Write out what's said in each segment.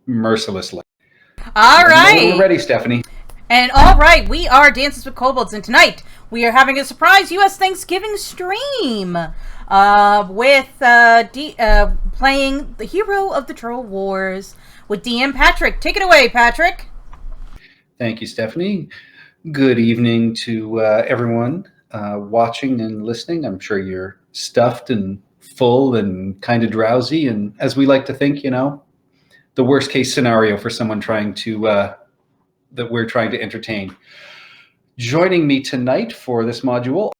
mercilessly. All Let me know when you're right. ready, Stephanie. And all right, we are Dances with Kobolds, and tonight we are having a surprise U.S. Thanksgiving stream with playing the hero of the Troll Wars with DM Patrick. Take it away, Patrick. Thank you, Stephanie. Good evening to everyone watching and listening. I'm sure you're stuffed and full and kind of drowsy. And as we like to think, the worst case scenario for someone that we're trying to entertain. Joining me tonight for this module,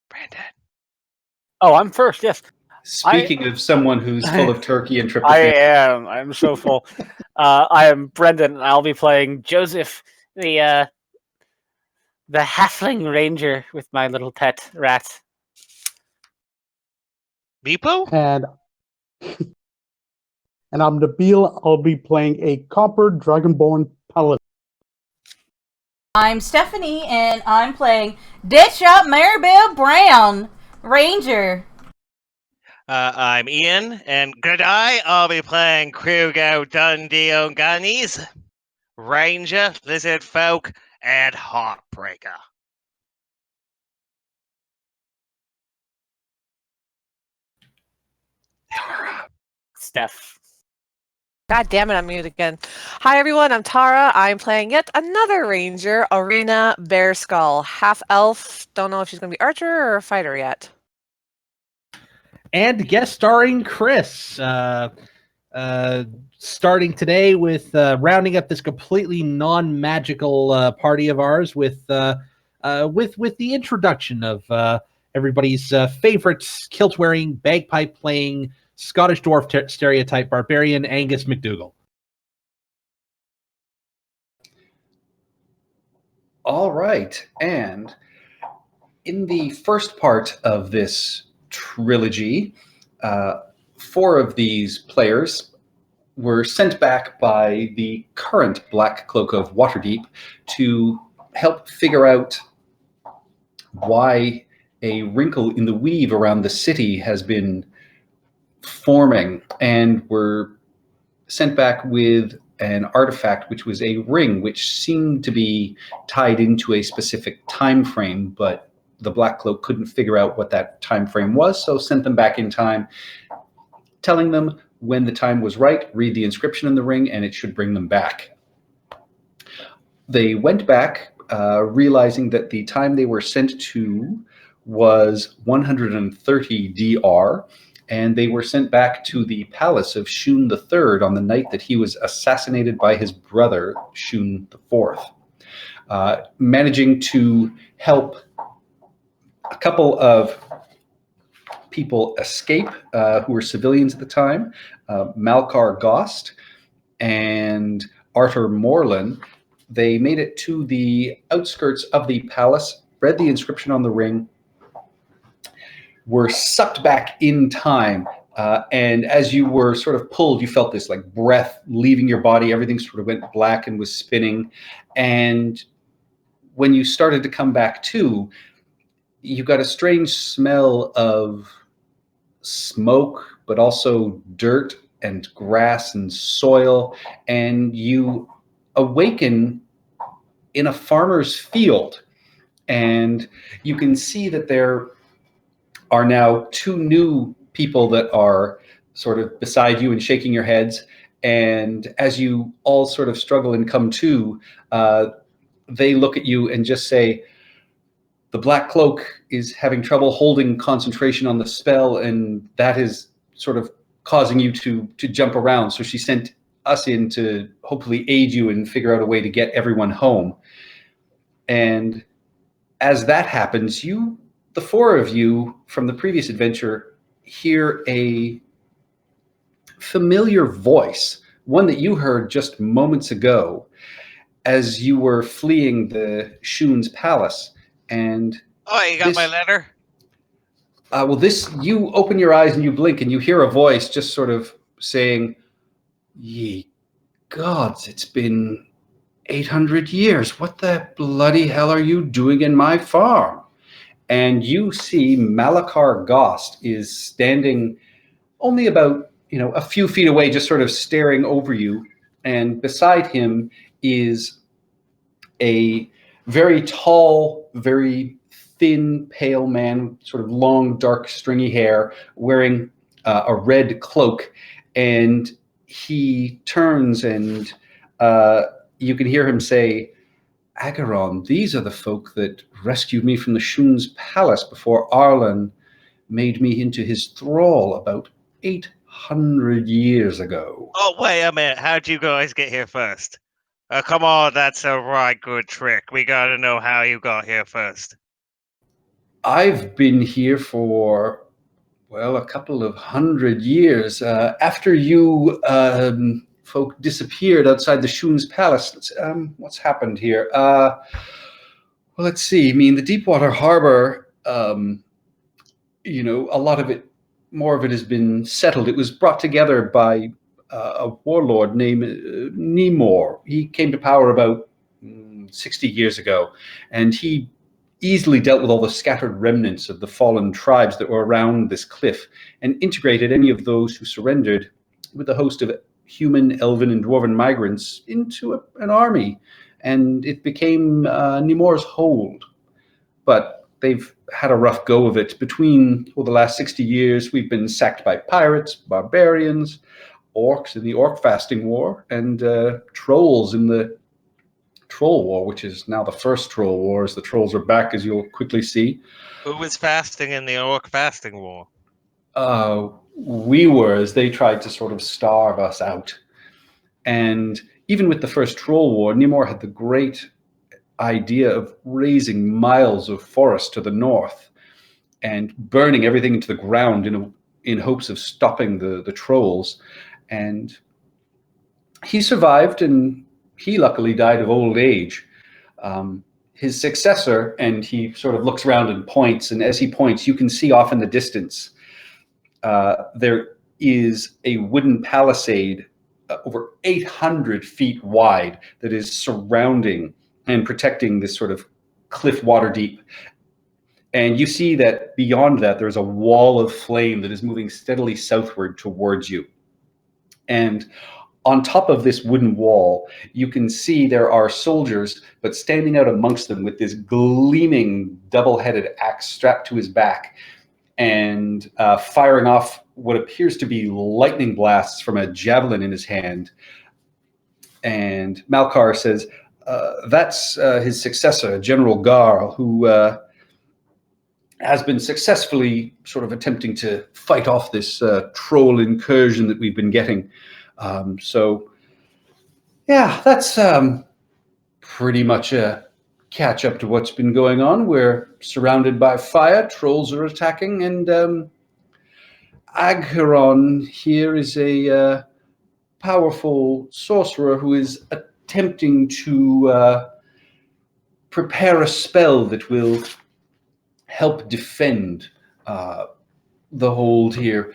Brandon. Oh, I'm first, yes. speaking of someone who's full of turkey and tryptophan. I am. I'm so full. I am Brendan, and I'll be playing Joseph, the halfling ranger with my little pet rat. Meepo? And I'm Nabil. I'll be playing a copper dragonborn paladin. I'm Stephanie, and I'm playing Deadshot Maribel Brown, Ranger. I'm Ian, and Gradai, I'll be playing Krugo Dundee Ranger, Lizard Folk, and Heartbreaker. Steph. God damn it, I'm muted again. Hi everyone, I'm Tara. I'm playing yet another ranger, Arena Bearskull, half elf. Don't know if she's going to be archer or a fighter yet. And guest starring Chris. Starting today with rounding up this completely non-magical party of ours with the introduction of everybody's favorite kilt-wearing, bagpipe-playing Scottish dwarf stereotype barbarian Angus McDougall. All right, and in the first part of this trilogy, 4 of these players were sent back by the current Black Cloak of Waterdeep to help figure out why a wrinkle in the weave around the city has been forming, and were sent back with an artifact which was a ring which seemed to be tied into a specific time frame, but the Black Cloak couldn't figure out what that time frame was, so sent them back in time, telling them when the time was right, read the inscription in the ring, and it should bring them back. They went back, realizing that the time they were sent to was 130 DR, and they were sent back to the palace of Shun III on the night that he was assassinated by his brother, Shun IV, managing to help a couple of people escape who were civilians at the time, Malkar Gost and Arthur Morlin. They made it to the outskirts of the palace, read the inscription on the ring, were sucked back in time, and as you were sort of pulled, you felt this like breath leaving your body. Everything sort of went black and was spinning, and when you started to come back to, you got a strange smell of smoke, but also dirt and grass and soil, and you awaken in a farmer's field, and you can see that there are now 2 new people that are sort of beside you and shaking your heads, and as you all sort of struggle and come to, they look at you and just say, the Black Cloak is having trouble holding concentration on the spell, and that is sort of causing you to jump around. So she sent us in to hopefully aid you and figure out a way to get everyone home. And as that happens, the 4 of you from the previous adventure hear a familiar voice, one that you heard just moments ago as you were fleeing the Shun's palace. And You got my letter? You open your eyes and you blink and you hear a voice just sort of saying, ye gods, it's been 800 years. What the bloody hell are you doing in my farm? And you see Malakar Gost is standing only about, a few feet away, just sort of staring over you. And beside him is a very tall, very thin, pale man, sort of long, dark, stringy hair, wearing a red cloak. And he turns and you can hear him say, "Agaron, these are the folk that rescued me from the Shun's palace before Arlen made me into his thrall about 800 years ago." Oh, wait a minute. How'd you guys get here first? Come on, that's a right good trick. We gotta know how you got here first. I've been here for, well, a couple of 100 years. After you folk disappeared outside the Shun's palace, what's happened here? Well, let's see. I mean, the Deepwater Harbor, a lot of it, more of it has been settled. It was brought together by a warlord named Nemor. He came to power about 60 years ago, and he easily dealt with all the scattered remnants of the fallen tribes that were around this cliff and integrated any of those who surrendered with a host of human, elven, and dwarven migrants into an army. And it became Nemor's hold. But they've had a rough go of it. Between the last 60 years, we've been sacked by pirates, barbarians, orcs in the Orc Fasting War, and trolls in the Troll War, which is now the first Troll War, as the trolls are back, as you'll quickly see. Who was fasting in the Orc Fasting War? We were, as they tried to sort of starve us out. And even with the first Troll War, Nemor had the great idea of razing miles of forest to the north and burning everything into the ground in hopes of stopping the trolls. And he survived, and he luckily died of old age. His successor, and he sort of looks around and points, and as he points, you can see off in the distance, there is a wooden palisade over 800 feet wide that is surrounding and protecting this sort of cliff water deep. And you see that beyond that, there's a wall of flame that is moving steadily southward towards you. And on top of this wooden wall, you can see there are soldiers, but standing out amongst them with this gleaming double-headed axe strapped to his back and firing off what appears to be lightning blasts from a javelin in his hand. And Malkar says, that's his successor, General Gar, who has been successfully sort of attempting to fight off this troll incursion that we've been getting. So, yeah, that's pretty much a catch up to what's been going on. We're surrounded by fire, trolls are attacking, and Agharon here is a powerful sorcerer who is attempting to prepare a spell that will help defend the hold here.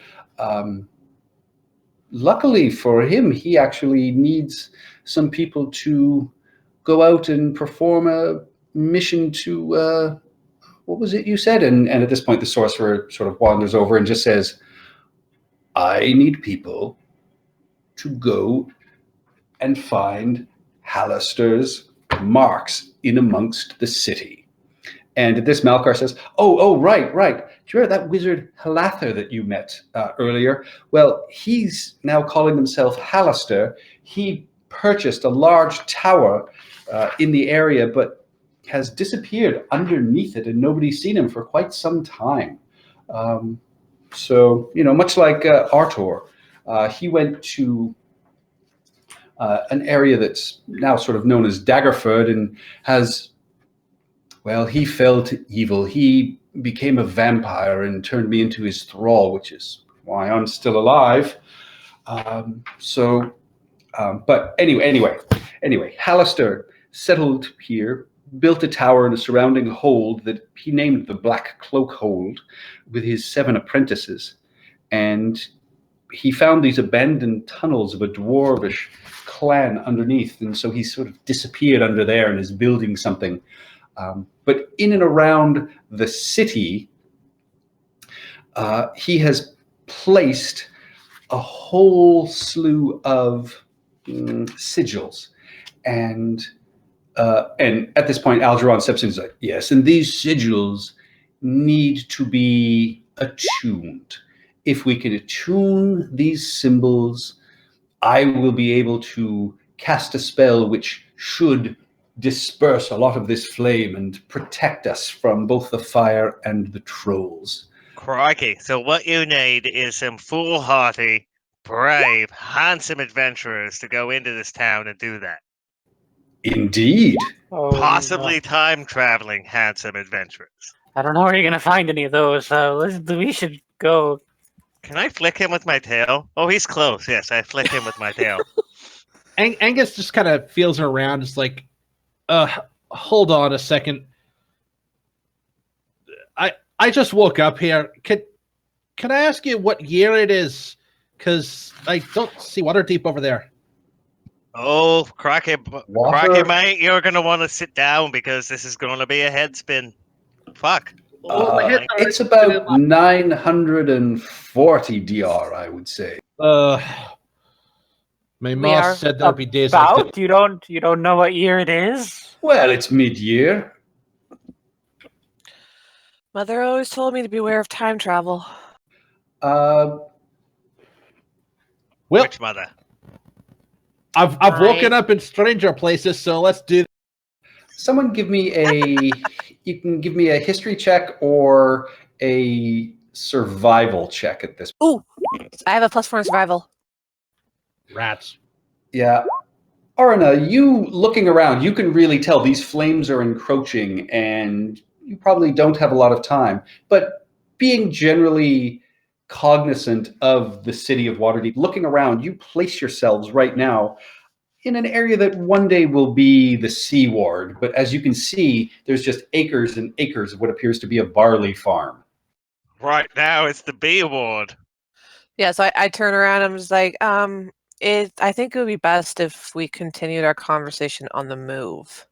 Luckily for him, he actually needs some people to go out and perform a mission to, what was it you said? And at this point, the sorcerer sort of wanders over and just says, I need people to go and find Hallister's marks in amongst the city. And at this, Malkar says, right. Do you remember that wizard Halather that you met earlier? Well, he's now calling himself Hallister. He purchased a large tower in the area, but has disappeared underneath it, and nobody's seen him for quite some time. So, much like Artor, he went to an area that's now sort of known as Daggerford and has... Well, he fell to evil. He became a vampire and turned me into his thrall, which is why I'm still alive. But anyway, Hallister settled here, built a tower and a surrounding hold that he named the Black Cloak Hold with his 7 apprentices. And he found these abandoned tunnels of a dwarvish clan underneath. And so he sort of disappeared under there and is building something. But in and around the city, he has placed a whole slew of sigils. And at this point, Algernon steps in and is like, yes, and these sigils need to be attuned. If we can attune these symbols, I will be able to cast a spell which should disperse a lot of this flame and protect us from both the fire and the trolls. Crikey. So what you need is some foolhardy, brave, handsome adventurers to go into this town and do that. Indeed. Oh, Possibly time-traveling handsome adventurers. I don't know where you're gonna find any of those. We should go. Can I flick him with my tail? Oh, he's close. Yes, I flick him with my tail. Angus just kind of feels around. It's like, hold on a second. I just woke up here. Can I ask you what year it is? Because I don't see Waterdeep over there. Oh, cracky, mate, you're going to want to sit down because this is going to be a head spin. Fuck. It's about 940 DR, I would say. My mom said there'll be days like that. You don't know what year it is? Well, it's mid-year. Mother always told me to beware of time travel. Well, Which mother? I've woken up in stranger places, so let's do. Someone give me a. You can give me a history check or a survival check at this. Ooh, I have a +4 in survival. Rats. Yeah. Arna, you looking around, you can really tell these flames are encroaching and you probably don't have a lot of time. But being generally cognizant of the city of Waterdeep, looking around, you place yourselves right now in an area that one day will be the Sea Ward. But as you can see, there's just acres and acres of what appears to be a barley farm. Right now, it's the B Award. Yeah, so I turn around and I'm just like, I think it would be best if we continued our conversation on the move.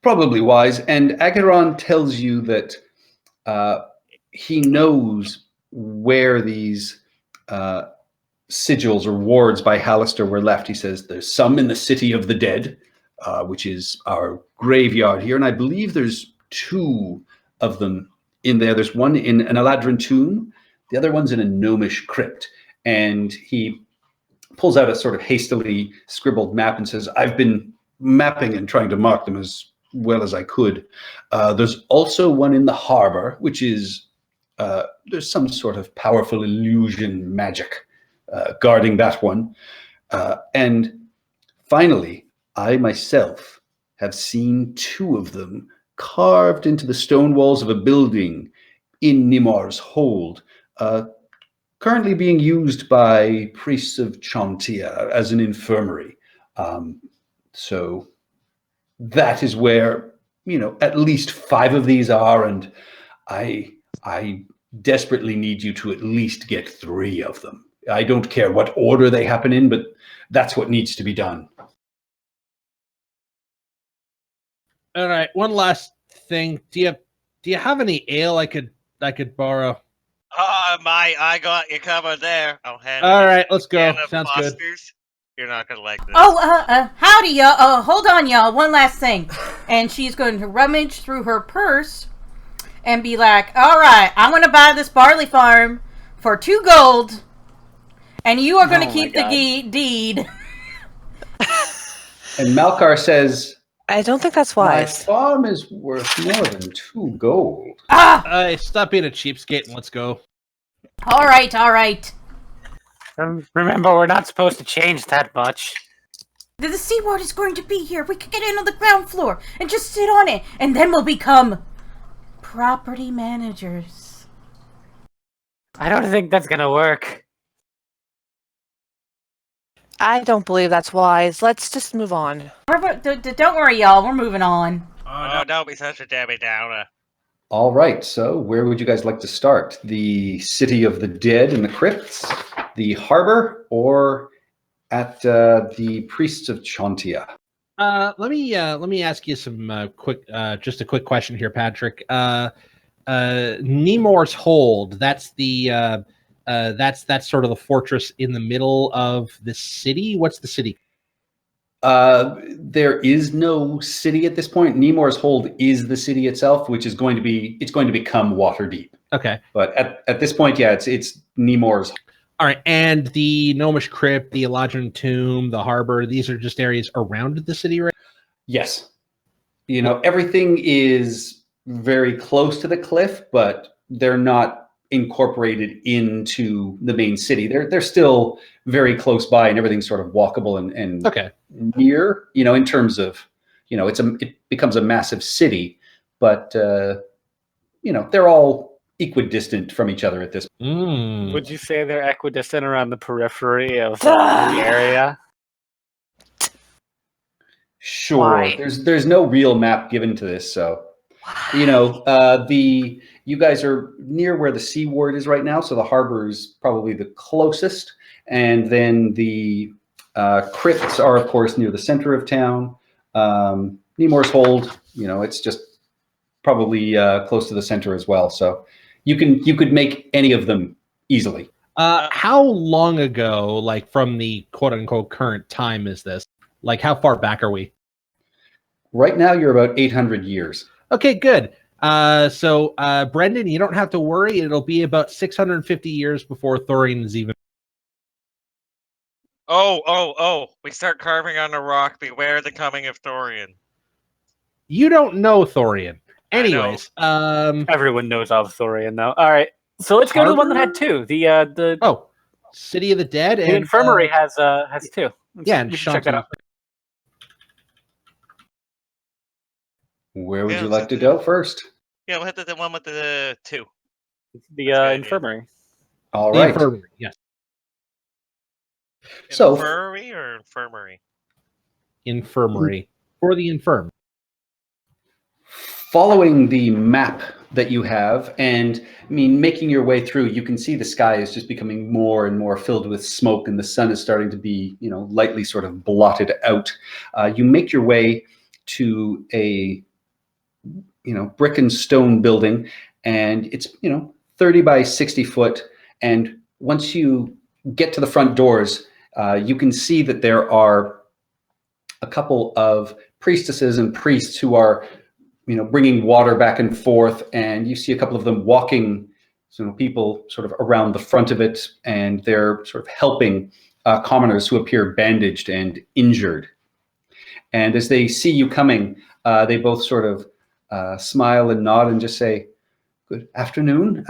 Probably wise. And Agaron tells you that he knows where these sigils or wards by Hallister were left. He says there's some in the City of the Dead, which is our graveyard here. And I believe there's 2 of them in there. There's one in an Eladrin tomb. The other one's in a gnomish crypt. And he pulls out a sort of hastily scribbled map and says, I've been mapping and trying to mark them as well as I could. There's also one in the harbor, which is, there's some sort of powerful illusion magic guarding that one. And finally, I myself have seen 2 of them carved into the stone walls of a building in Nimar's Hold, currently being used by priests of Chantia as an infirmary. So that is where, at least 5 of these are, and I desperately need you to at least get 3 of them. I don't care what order they happen in, but that's what needs to be done. All right, one last thing. Do you have any ale I could borrow? Oh, mate, I got you covered there. I'll hand All it right, let's go. to Sounds good. Foster's. You're not gonna like this. Oh, howdy, y'all. Hold on, y'all. One last thing. And she's going to rummage through her purse and be like, all right, I'm going to buy this barley farm for 2 gold, and you are going to keep the deed. And Malkar says, I don't think that's wise. my farm is worth more than 2 gold. Stop being a cheapskate and let's go. All right. Remember, we're not supposed to change that much. The Sea Ward is going to be here. We could get in on the ground floor and just sit on it, and then we'll become property managers. I don't think that's gonna work. I don't believe that's wise. Let's just move on. Don't worry, y'all. We're moving on. Oh, don't be such a Debbie Downer. All right, so where would you guys like to start? The City of the Dead and the Crypts, the harbor, or at the Priests of Chantia? Let me ask you some just a quick question here, Patrick. Nemor's Hold. That's the That's sort of the fortress in the middle of the city. What's the city? There is no city at this point. Nemours Hold is the city itself, which is going to become Waterdeep. Okay. But at this point, yeah, it's Nemours. All right, and the Gnomish Crypt, the Eladrin Tomb, the harbor, these are just areas around the city, right? Yes. Everything is very close to the cliff, but they're not incorporated into the main city. They're still very close by, and everything's sort of walkable and Okay. near. In terms of, it becomes a massive city, but they're all equidistant from each other at this point. Would you say they're equidistant around the periphery of the area? Sure. Why? There's no real map given to this, so you guys are near where the Seaward is right now, so the harbor is probably the closest, and then the crypts are, of course, near the center of town. Nemours Hold, it's just probably close to the center as well, so you could make any of them easily. How long ago, like from the quote unquote current time, is this? Like, how far back are we? Right now, you're about 800 years. Okay, good. So Brendan, you don't have to worry. It'll be about 650 years before Thorian is even. Oh! We start carving on the rock. Beware the coming of Thorian. You don't know Thorian. I know. Anyways, Everyone knows of Thorian, though. All right, so let's go to the one that had two. The City of the Dead the and infirmary has two. Yeah, and we should check that out. Where would Yeah, you let's like to hit go first? Yeah, we'll hit the one with the two. The That's a good idea. infirmary. All the right. infirmary. Yes, So- Infirmary or infirmary? infirmary for the infirm. Following the map that you have, and making your way through, you can see the sky is just becoming more and more filled with smoke, and the sun is starting to be, lightly sort of blotted out. You make your way to a, brick and stone building, and it's, 30 by 60 foot. And once you get to the front doors, you can see that there are a couple of priestesses and priests who are bringing water back and forth, and you see a couple of them walking, people sort of around the front of it, and they're sort of helping commoners who appear bandaged and injured. And as they see you coming, they both sort of smile and nod and just say, "Good afternoon.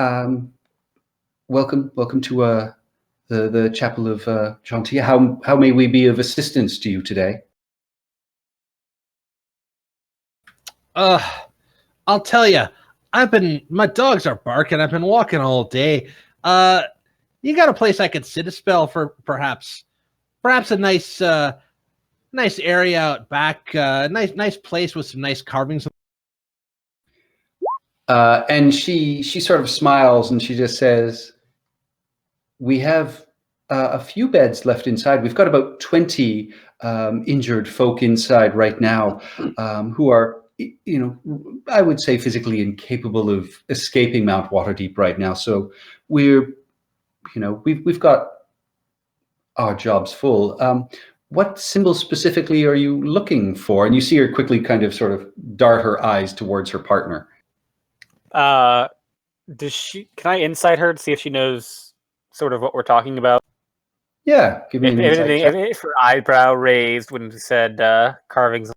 Welcome to the Chapel of Gentil. How may we be of assistance to you today?" I'll tell you, my dogs are barking. I've been walking all day. You got a place I could sit a spell for, perhaps a nice area out back, nice place with some nice carvings. And she sort of smiles and she just says, "We have a few beds left inside. We've got about 20 injured folk inside right now who are, I would say physically incapable of escaping Mount Waterdeep right now. So we've got our jobs full. What symbol specifically are you looking for?" And you see her quickly kind of sort of dart her eyes towards her partner. Does she? Can I insight her to see if she knows sort of what we're talking about? Yeah, give me an insight check. If her eyebrow raised when we said carvings.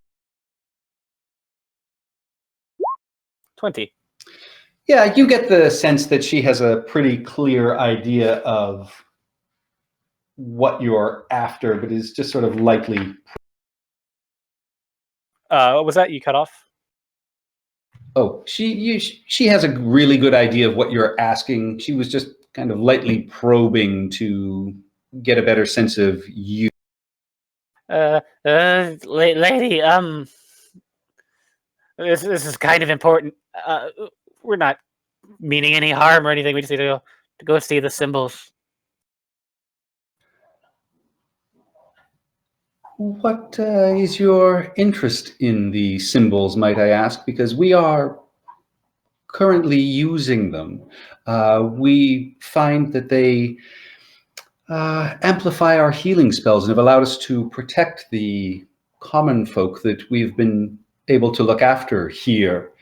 20. Yeah, you get the sense that she has a pretty clear idea of what you're after, but is just sort of lightly. What was that? You cut off? Oh, she has a really good idea of what you're asking. She was just kind of lightly probing to get a better sense of you. Lady, this is kind of important. We're not meaning any harm or anything. We just need to go see the symbols. What is your interest in the symbols, might I ask? Because we are currently using them. We find that they amplify our healing spells and have allowed us to protect the common folk that we've been able to look after here.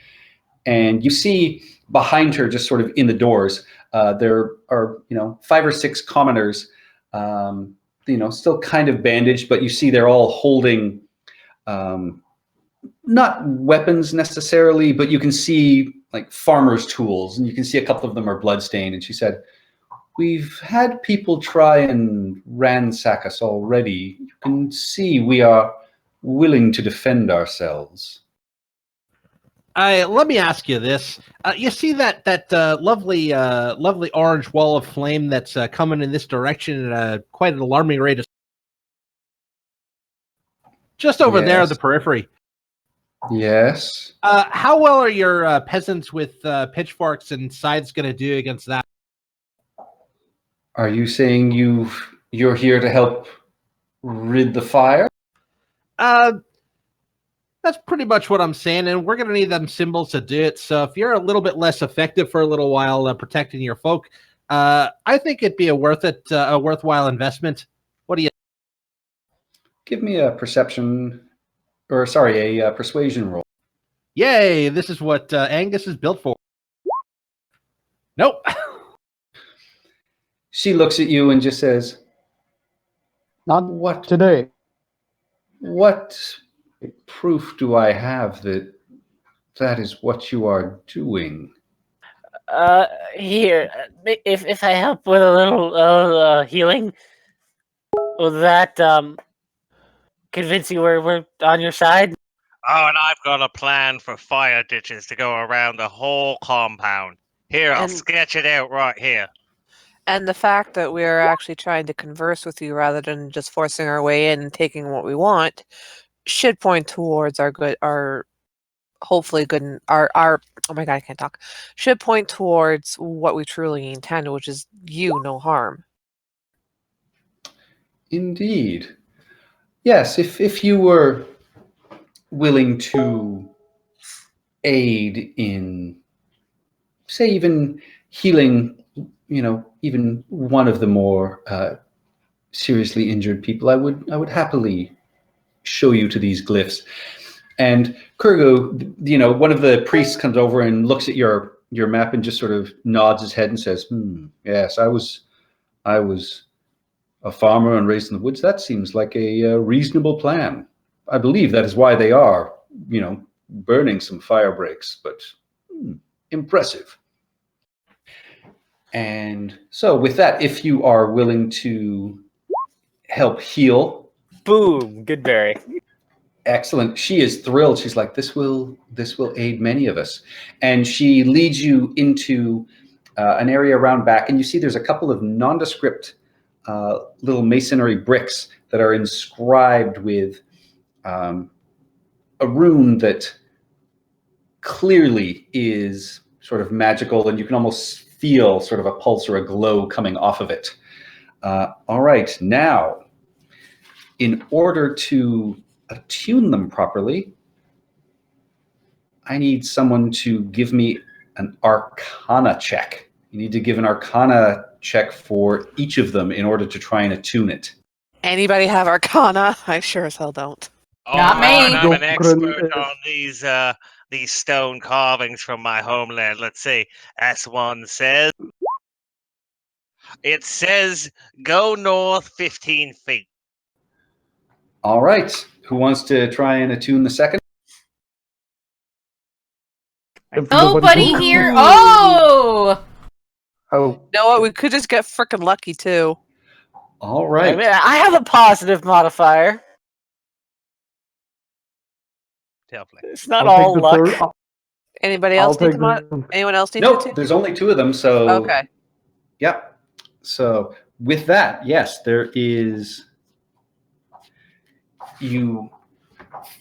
And you see behind her, just sort of in the doors, there are 5 or 6 commoners, still kind of bandaged, but you see they're all holding not weapons necessarily, but you can see like farmers' tools, and you can see a couple of them are bloodstained. And she said, "We've had people try and ransack us already. You can see we are willing to defend ourselves." Let me ask you this: you see that lovely orange wall of flame that's coming in this direction at quite an alarming rate? Just over there, Yes. the periphery. Yes. How well are your peasants with pitchforks and scythes going to do against that? Are you saying you're here to help rid the fire? That's pretty much what I'm saying, and we're going to need them symbols to do it. So if you're a little bit less effective for a little while protecting your folk, I think it'd be a worthwhile investment. What do you? Give me a persuasion roll. Yay! This is what Angus is built for. Nope. She looks at you and just says, Not "What? today. What proof do I have that is what you are doing?" Here, if I help with a little healing, will that convince you we're on your side? Oh, and I've got a plan for fire ditches to go around the whole compound. Here, I'll And- sketch it out right here. And the fact that we're actually trying to converse with you rather than just forcing our way in and taking what we want should point towards our hopefully good, our oh my god, I can't talk. Should point towards what we truly intend, which is you no harm. Indeed. Yes, if you were willing to aid in, say, even healing, even one of the more seriously injured people, I would happily show you to these glyphs. And Kurgo, one of the priests comes over and looks at your map and just sort of nods his head and says, "Yes, I was a farmer and raised in the woods. That seems like a reasonable plan. I believe that is why they are, burning some fire breaks, but impressive." And so with that, if you are willing to help heal, Boom, Goodberry. excellent. She is thrilled. She's like, this will aid many of us. And she leads you into an area around back, and you see there's a couple of nondescript little masonry bricks that are inscribed with a rune that clearly is sort of magical, and you can almost feel sort of a pulse or a glow coming off of it. All right, now, in order to attune them properly, I need someone to give me an Arcana check. You need to give an Arcana check for each of them in order to try and attune it. Anybody have Arcana? I sure as hell don't. Oh, Not me. man, I'm an expert Don't- on these stone carvings from my homeland. Let's see. S1 says, it says go north 15 feet. All right, who wants to try and attune the second? If Nobody nobody's- here. Oh, Oh, You know what? We could just get frickin' lucky too. All I right. mean, I have a positive modifier. Definitely. It's not I'll take all the luck. third- Anybody I'll else need take to anyone else need Nope, to? there's only 2 of them, so Okay. yeah. So with that, yes, there is. You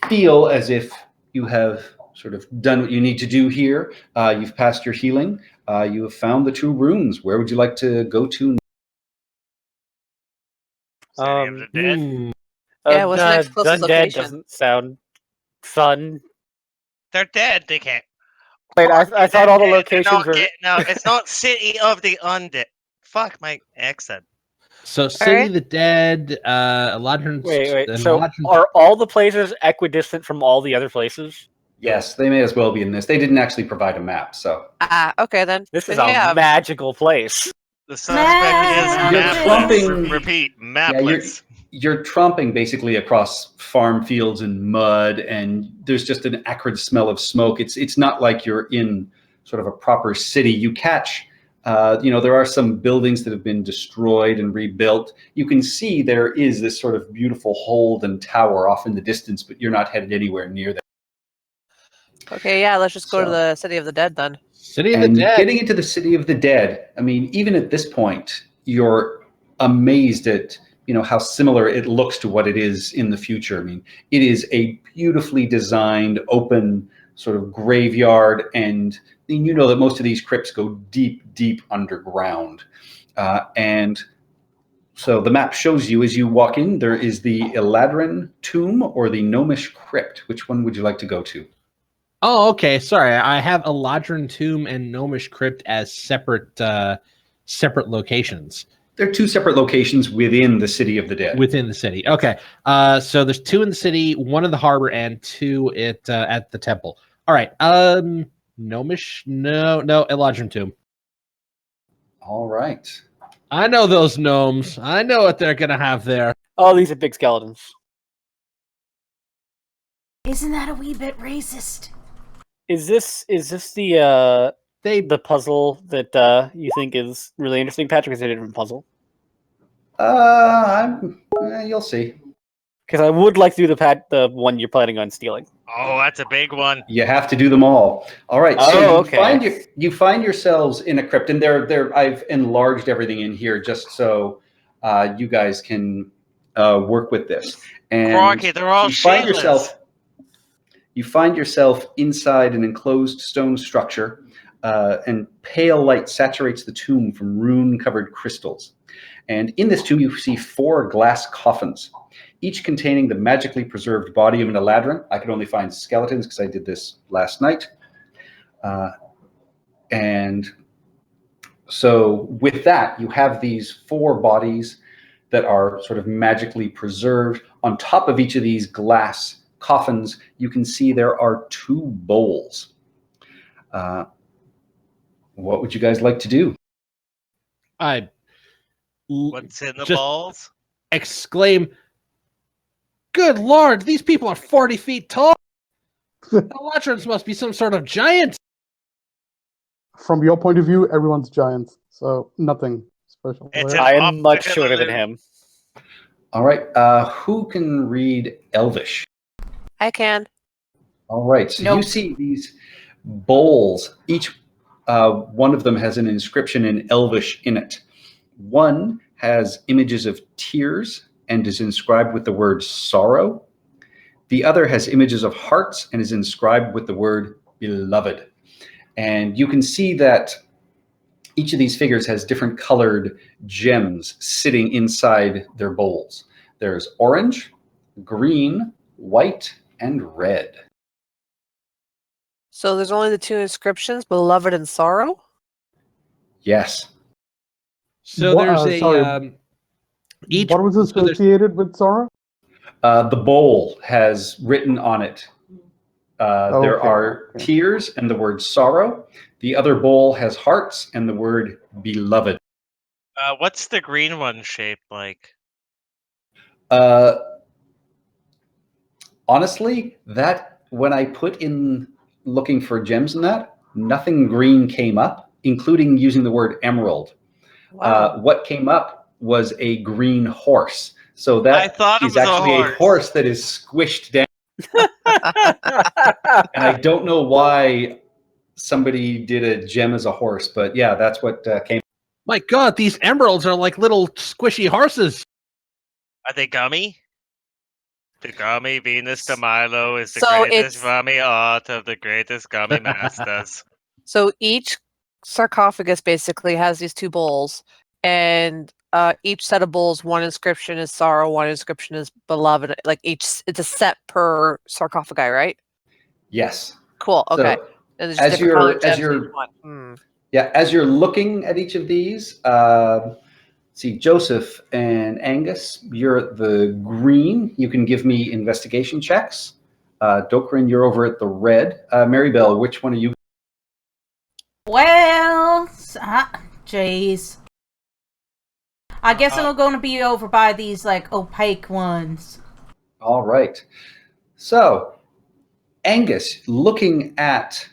feel as if you have sort of done what you need to do here. You've passed your healing. You have found the 2 runes. Where would you like to go to? City of the Dead. Yeah, what's the next closest Undead location? doesn't sound fun. They're dead. They can't. Wait, I thought all the locations were. No, it's not City of the Undead. Fuck my accent. So, City of the Dead, Eladrin. Wait. and So, Eladrin- are all the places equidistant from all the other places? Yes, they may as well be in this. They didn't actually provide a map, so Okay then. This is Then, a yeah, magical place. The suspect is You're mapless. trumping- Repeat, yeah, mapless. you're tromping basically across farm fields and mud, and there's just an acrid smell of smoke. It's not like you're in sort of a proper city. You catch, there are some buildings that have been destroyed and rebuilt. You can see there is this sort of beautiful hold and tower off in the distance, but you're not headed anywhere near there. Okay, yeah, let's just go to So- the City of the Dead then. City of the And Dead. getting into the City of the Dead, I mean, even at this point, you're amazed at how similar it looks to what it is in the future. I mean, it is a beautifully designed, open sort of graveyard, and you know that most of these crypts go deep, deep underground. And so the map shows you as you walk in, there is the Eladrin tomb or the Gnomish crypt. Which one would you like to go to? Oh, okay. Sorry, I have Eladrin Tomb and Gnomish Crypt as separate locations They're two separate locations within the City of the Dead. within the city. Okay. So there's 2 in the city, 1 in the harbor, and 2 at the temple. All right. Gnomish? No, Eladrin Tomb. All right. I know those gnomes. I know what they're gonna have there. Oh, these are big skeletons. Isn't that a wee bit racist? Is this the They puzzle that you think is really interesting, Patrick? Is it a different puzzle? You'll see. Because I would like to do the one you're planning on stealing. Oh, that's a big one. You have to do them all. All right. So Oh, you okay. find yourselves in a crypt, and I've enlarged everything in here just so you guys can work with this. And Crikey, they're all you find yourself inside an enclosed stone structure, and pale light saturates the tomb from rune-covered crystals. And in this tomb, you see 4 glass coffins, each containing the magically preserved body of an Eladrin. I could only find skeletons because I did this last night. And so with that, you have these 4 bodies that are sort of magically preserved. On top of each of these glass coffins, you can see there are 2 bowls. What would you guys like to do? What's in the Just- balls? exclaim, "Good Lord, these people are 40 feet tall! Eladrins must be some sort of giant!" From your point of view, everyone's giants, so nothing special. It's there. an I am much optical shorter than illusion. him. All right. Who can read Elvish? I can. All right. So you Nope. see these bowls. Each one of them has an inscription in Elvish in it. One has images of tears and is inscribed with the word sorrow. The other has images of hearts and is inscribed with the word beloved. And you can see that each of these figures has different colored gems sitting inside their bowls. There's orange, green, white, and red. So there's only the 2 inscriptions, beloved and sorrow? Yes. So What- there's a sorry. each. What was so there's- associated with Sora? The bowl has written on it. There Okay, are okay. tears and the word sorrow. The other bowl has hearts and the word beloved. What's the green one shaped like? Honestly, that when I put in looking for gems in that, nothing green came up, including using the word emerald. Wow. What came up was a green horse. So I that thought it is was a actually a horse. horse that is squished down. And I don't know why somebody did a gem as a horse, but yeah, that's what came. My God, these emeralds are like little squishy horses. Are they gummy? The gummy Venus de Milo is the So greatest it's- gummy art of the greatest gummy masters. So each sarcophagus basically has these 2 bowls, and each set of bowls, one inscription is sorrow, one inscription is beloved. Like it's a set per sarcophagi, right? Yes. Cool. Okay. So And there's As different you're- colored as gems you're- you want. Yeah, as you're looking at each of these, see, Joseph and Angus, you're at the green. You can give me investigation checks. Dokrin, you're over at the red. Marybelle, which one are you? Well, jeez. I guess I'm going to be over by these, like, opaque ones. All right. So, Angus, looking at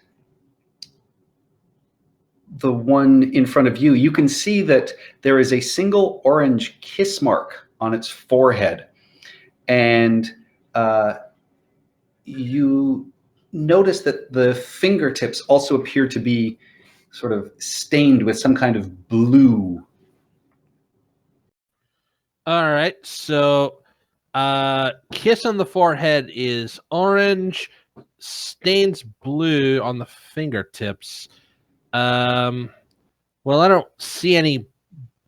the one in front of you, you can see that there is a single orange kiss mark on its forehead. And you notice that the fingertips also appear to be sort of stained with some kind of blue. All right, so kiss on the forehead is orange, stains blue on the fingertips. Well, I don't see any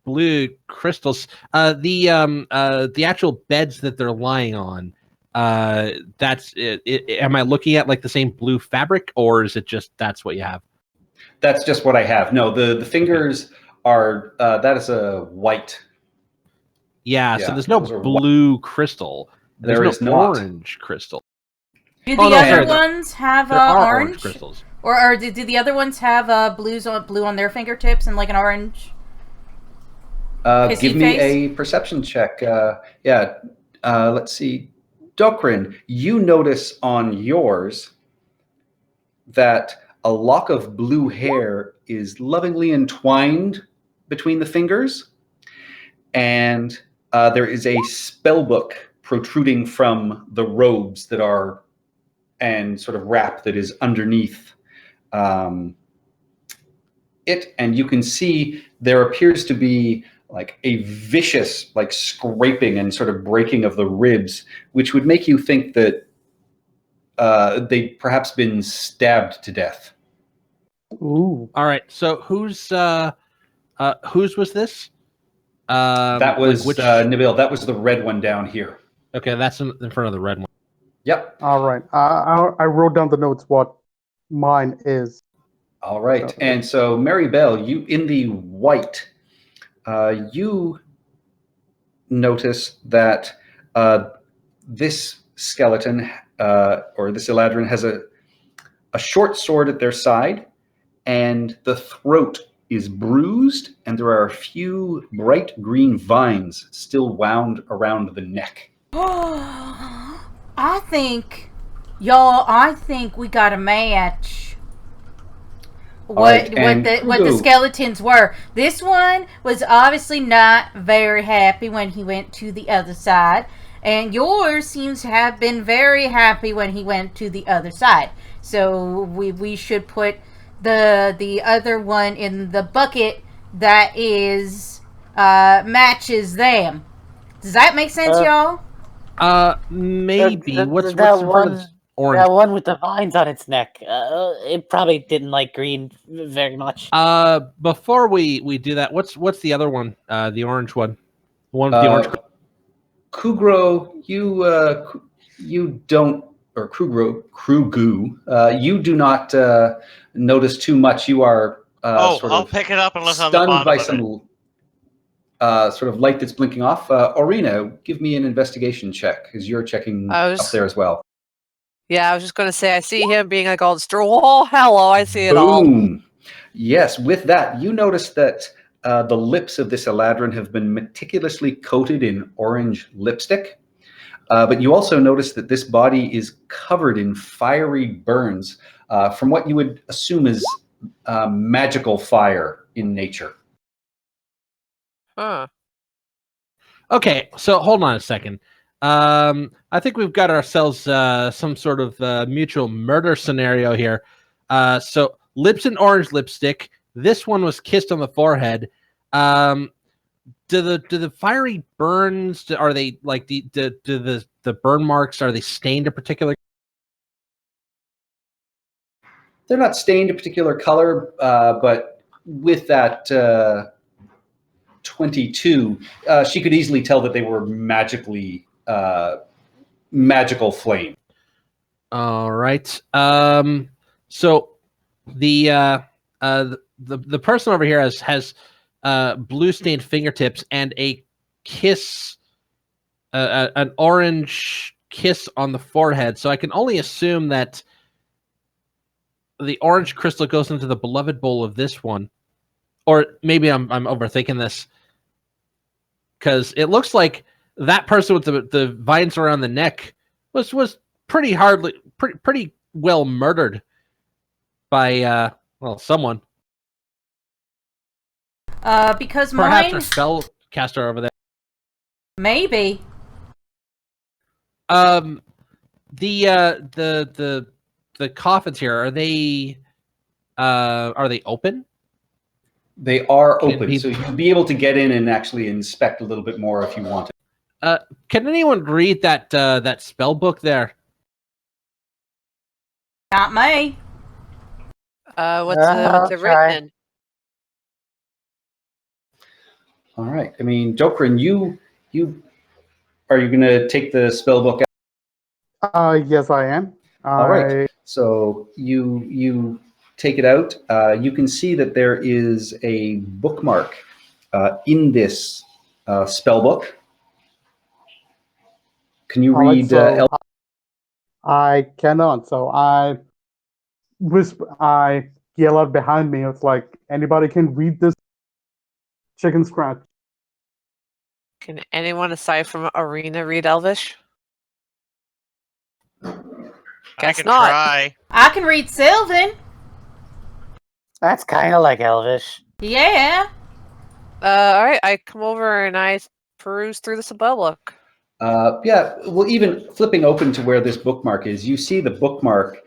blue crystals. The actual beds that they're lying on, that's it. Am I looking at like the same blue fabric, or is it just that's what you have? That's just what I have. No, the fingers are, that is a white. Yeah, so Yeah, there's no those are blue crystal. There's There no is not. orange crystal. Do Oh, the no, other sorry, ones have There are orange? crystals. Or do the other ones have blue on their fingertips and like an orange? Give me a perception check. Let's see. Dokrin, you notice on yours that a lock of blue hair is lovingly entwined between the fingers, and there is a spell book protruding from the robes that are, and sort of wrap that is underneath it, and you can see there appears to be like a vicious like scraping and sort of breaking of the ribs, which would make you think that they'd perhaps been stabbed to death. Ooh. All right, so whose was this? That was which... Nabil. That was the red one down here. Okay, that's in front of the red one. Yep. All right. I wrote down the notes what mine is. All right. So- And so, Marybelle, you in the white, you notice that this skeleton or this Eladrin has a short sword at their side, and the throat is bruised, and there are a few bright green vines still wound around the neck. I think we got a match. What the skeletons were. This one was obviously not very happy when he went to the other side, and yours seems to have been very happy when he went to the other side. So we should put the other one in the bucket that is matches them. Does that make sense, y'all? Maybe. What's in that front of this orange? That one with the vines on its neck. It probably didn't like green very much. Before we do that, what's the other one? The orange one. One with the orange. Kugro, you don't, or Krugu, you do not notice too much. You are sort I'll of pick it up unless I'm the stunned bottom by of it. some sort of light that's blinking off. Orina, give me an investigation check, because you're checking up there as well. Yeah, I was just going to say, I see him being like all distraught. Oh, hello, I see it all. Boom. Yes, with that, you notice that the lips of this Eladrin have been meticulously coated in orange lipstick. But you also notice that this body is covered in fiery burns from what you would assume is magical fire in nature. Huh. Okay, so hold on a second. I think we've got ourselves some sort of mutual murder scenario here. So lips and orange lipstick. This one was kissed on the forehead. Do the fiery burns, are they like do the burn marks, are they stained a particular? They're not stained a particular color, but with that 22, she could easily tell that they were magical flame. All right. So the person over here has blue stained fingertips and a kiss, an orange kiss on the forehead. So I can only assume that the orange crystal goes into the beloved bowl of this one, or maybe I'm overthinking this, because it looks like that person with the vines around the neck was pretty well murdered by someone. Because Perhaps mine our spellcaster over there. maybe. The coffins here, are they open? They are Can open, so people- you'll be able to get in and actually inspect a little bit more if you want to. Can anyone read that spell book there? Not me. What's it try. written in? All right. I mean, Jokrin, you are you going to take the spell book out? Yes, I am. All right. So you take it out. You can see that there is a bookmark in this spell book. Can you All right, read? so I cannot. So I whisper. I yell out behind me. It's like, anybody can read this? Chicken scratch. Can anyone aside from Arena read Elvish? I Guess can not. try. I can read Sylvan. That's kind of like Elvish. Yeah. All right, I come over and I peruse through the spell book. Yeah. Well, even flipping open to where this bookmark is, you see the bookmark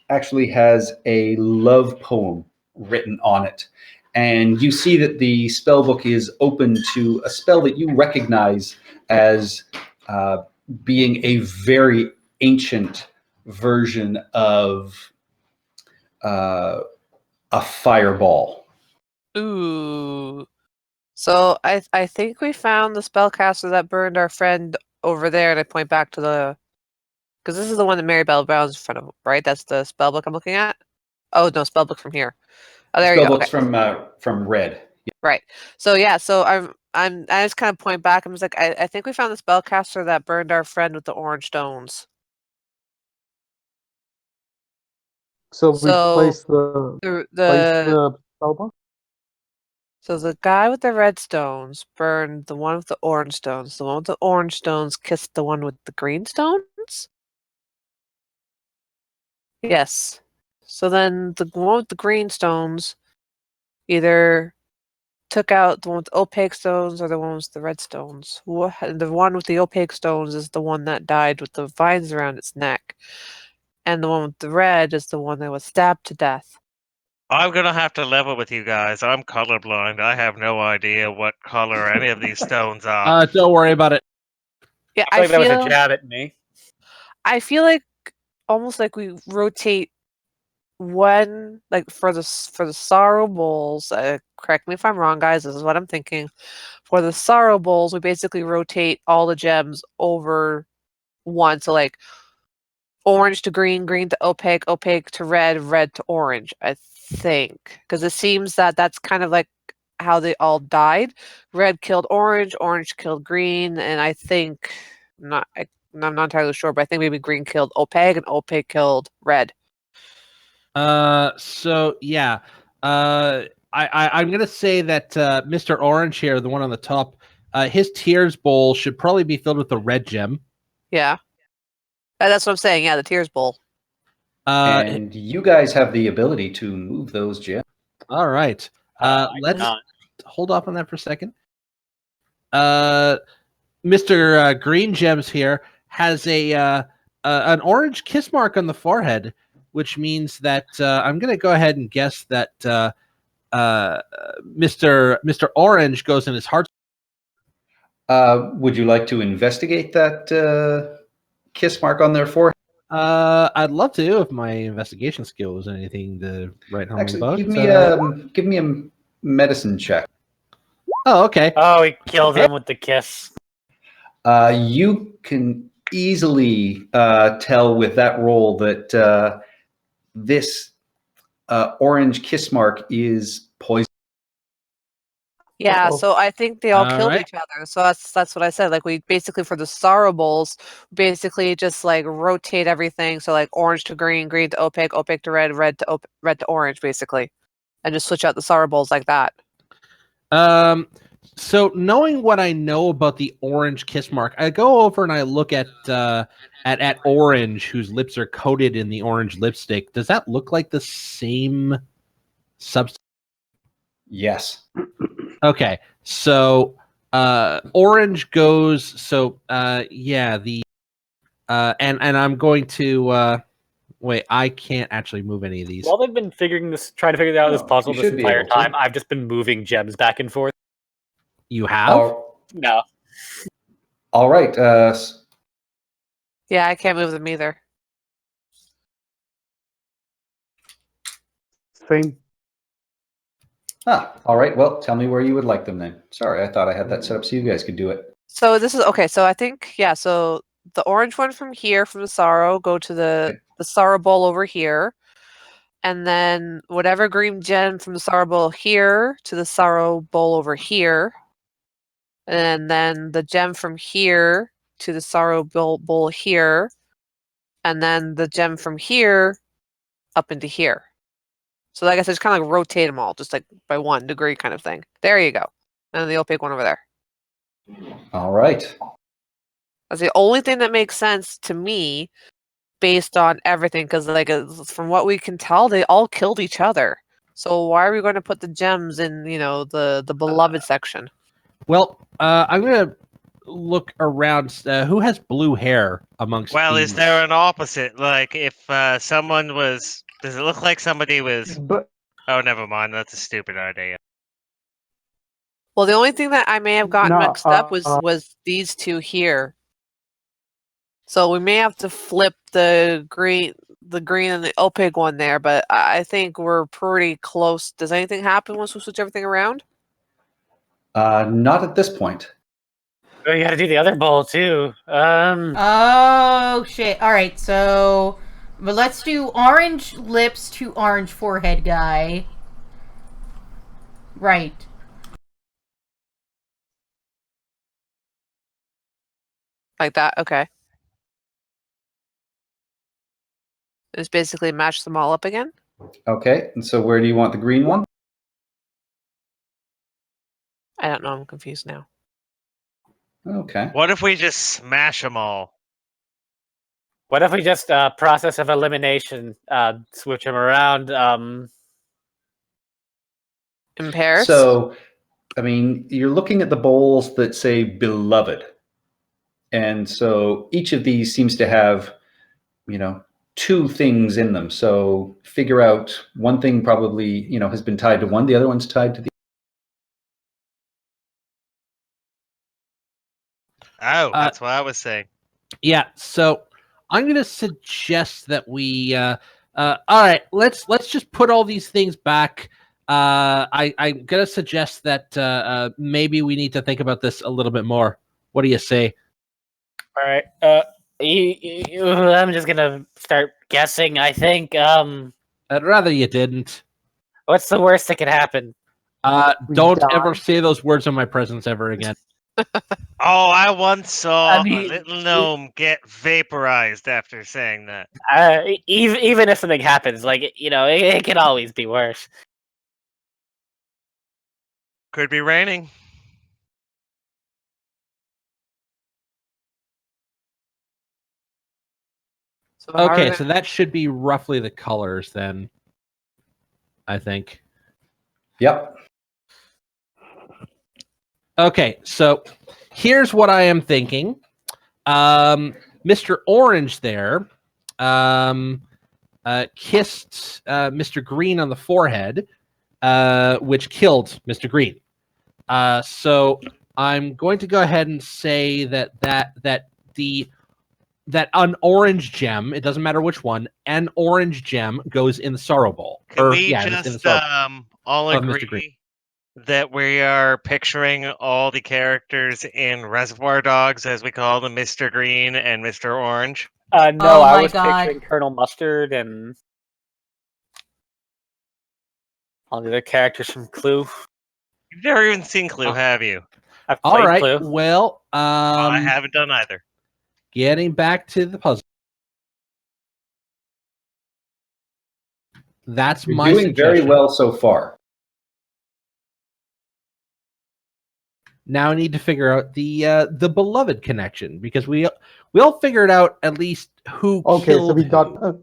actually has a love poem written on it. And you see that the spell book is open to a spell that you recognize as being a very ancient version of a fireball. Ooh. So I think we found the spellcaster that burned our friend over there, and I point back to the, because this is the one that Mary Bell Brown's in front of, right? That's the spell book I'm looking at. Oh no, spell book from here. Oh, there you go. Spellbook's from Red. Right. So yeah, so I just kind of point back. I'm just like, I think we found the spellcaster that burned our friend with the orange stones. So we So place the spell book. So the guy with the red stones burned the one with the orange stones. The one with the orange stones kissed the one with the green stones? Yes. So then the one with the green stones either took out the one with the opaque stones or the one with the red stones. The one with the opaque stones is the one that died with the vines around its neck. And the one with the red is the one that was stabbed to death. I'm gonna have to level with you guys. I'm colorblind. I have no idea what color any of these stones are. Don't worry about it. Yeah, I I feel like that was feel a jab at me. I feel like almost like we rotate one, like for the sorrow bowls. Correct me if I'm wrong, guys. This is what I'm thinking. For the sorrow bowls, we basically rotate all the gems over one. So like orange to green, green to opaque, opaque to red, red to orange. I think because it seems that that's kind of like how they all died. Red killed orange, orange killed green, and I think I'm not entirely sure, but I think maybe green killed opaque and opaque killed red. So yeah. I'm gonna say that Mr. Orange here, the one on the top, his tears bowl should probably be filled with the red gem. Yeah. That's what I'm saying. Yeah, the tears bowl. And you guys have the ability to move those gems. All right. I Let's cannot. hold off on that for a second. Mr. Green Gems here has an orange kiss mark on the forehead, which means that I'm going to go ahead and guess that Mr. Orange goes in his heart. Would you like to investigate that kiss mark on their forehead? I'd love to if my investigation skill was anything to write home Actually, about. give me a medicine check. Oh, okay. Oh, he killed him with the kiss. You can easily tell with that roll that this orange kiss mark is poison. Yeah, Uh-oh. so I think they all killed Alright. each other. So that's what I said. Like we basically for the sorrow bowls, basically just like rotate everything. So like orange to green, green to opaque, opaque to red, red to red to orange, basically, and just switch out the sorrow bowls like that. So knowing what I know about the orange kiss mark, I go over and I look at orange, whose lips are coated in the orange lipstick. Does that look like the same substance? Yes. Okay, so orange goes. So yeah, the and I'm going to wait. I can't actually move any of these. While they've been trying to figure out this Oh, puzzle you this should be entire able to. time, I've just been moving gems back and forth. You have? No. All right. Yeah, I can't move them either. Same. All right. Well, tell me where you would like them then. Sorry, I thought I had that set up so you guys could do it. So this is okay. So I think So the orange one from here, from the sorrow, go to the sorrow bowl over here, and then whatever green gem from the sorrow bowl here to the sorrow bowl over here, and then the gem from here to the sorrow bowl here, and then the gem from here up into here. So like I said, just kind of like rotate them all, just like by 1 degree kind of thing. There you go. And then the opaque one over there. All right. That's the only thing that makes sense to me based on everything, because like from what we can tell, they all killed each other. So why are we going to put the gems in, the beloved section? Well, I'm gonna look around. Who has blue hair amongst? Well, these? is there an opposite? Like, if someone was... Does it look like somebody was... But Oh, never mind. That's a stupid idea. Well, the only thing that I may have gotten No, mixed up was these two here. So we may have to flip the green and the opaque one there, but I think we're pretty close. Does anything happen once we switch everything around? Not at this point. Oh, you gotta do the other bowl, too. Oh, shit. All right, so... But let's do orange lips to orange forehead guy. Right. Like that? Okay. Just basically match them all up again? Okay. And so where do you want the green one? I don't know. I'm confused now. Okay. What if we just smash them all? What if we just process of elimination, switch them around? In pairs? So, I mean, you're looking at the bowls that say beloved. And so each of these seems to have, 2 things in them. So figure out one thing probably, has been tied to one. The other one's tied to the... Oh, that's what I was saying. Yeah, so I'm gonna suggest that we all right, let's just put all these things back. I'm gonna suggest that maybe we need to think about this a little bit more. What do you say? All right. I'm just gonna start guessing. I think. I'd rather you didn't. What's the worst that could happen? Don't die. ever say those words in my presence ever again. Oh, I once saw I mean, a little gnome get vaporized after saying that. Even if something happens, like it can always be worse. Could be raining. So how are we Okay, gonna- so that should be roughly the colors then. I think. Yep. Okay, so here's what I am thinking. Mr. Orange there kissed Mr. Green on the forehead, which killed Mr. Green. So I'm going to go ahead and say that an orange gem, it doesn't matter which one, an orange gem goes in the sorrow bowl. Can we in the just sorrow bowl all of Mr. Green. agree that we are picturing all the characters in Reservoir Dogs, as we call them, Mr. Green and Mr. Orange? No, Oh I my was God. picturing Colonel Mustard and All the other characters from Clue. You've never even seen Clue, have you? I've All played right. Clue. Well, I haven't done either. getting back to the puzzle. That's You're my doing suggestion. very well so far. Now I need to figure out the beloved connection, because we all figured out at least who Okay, killed so we who. got.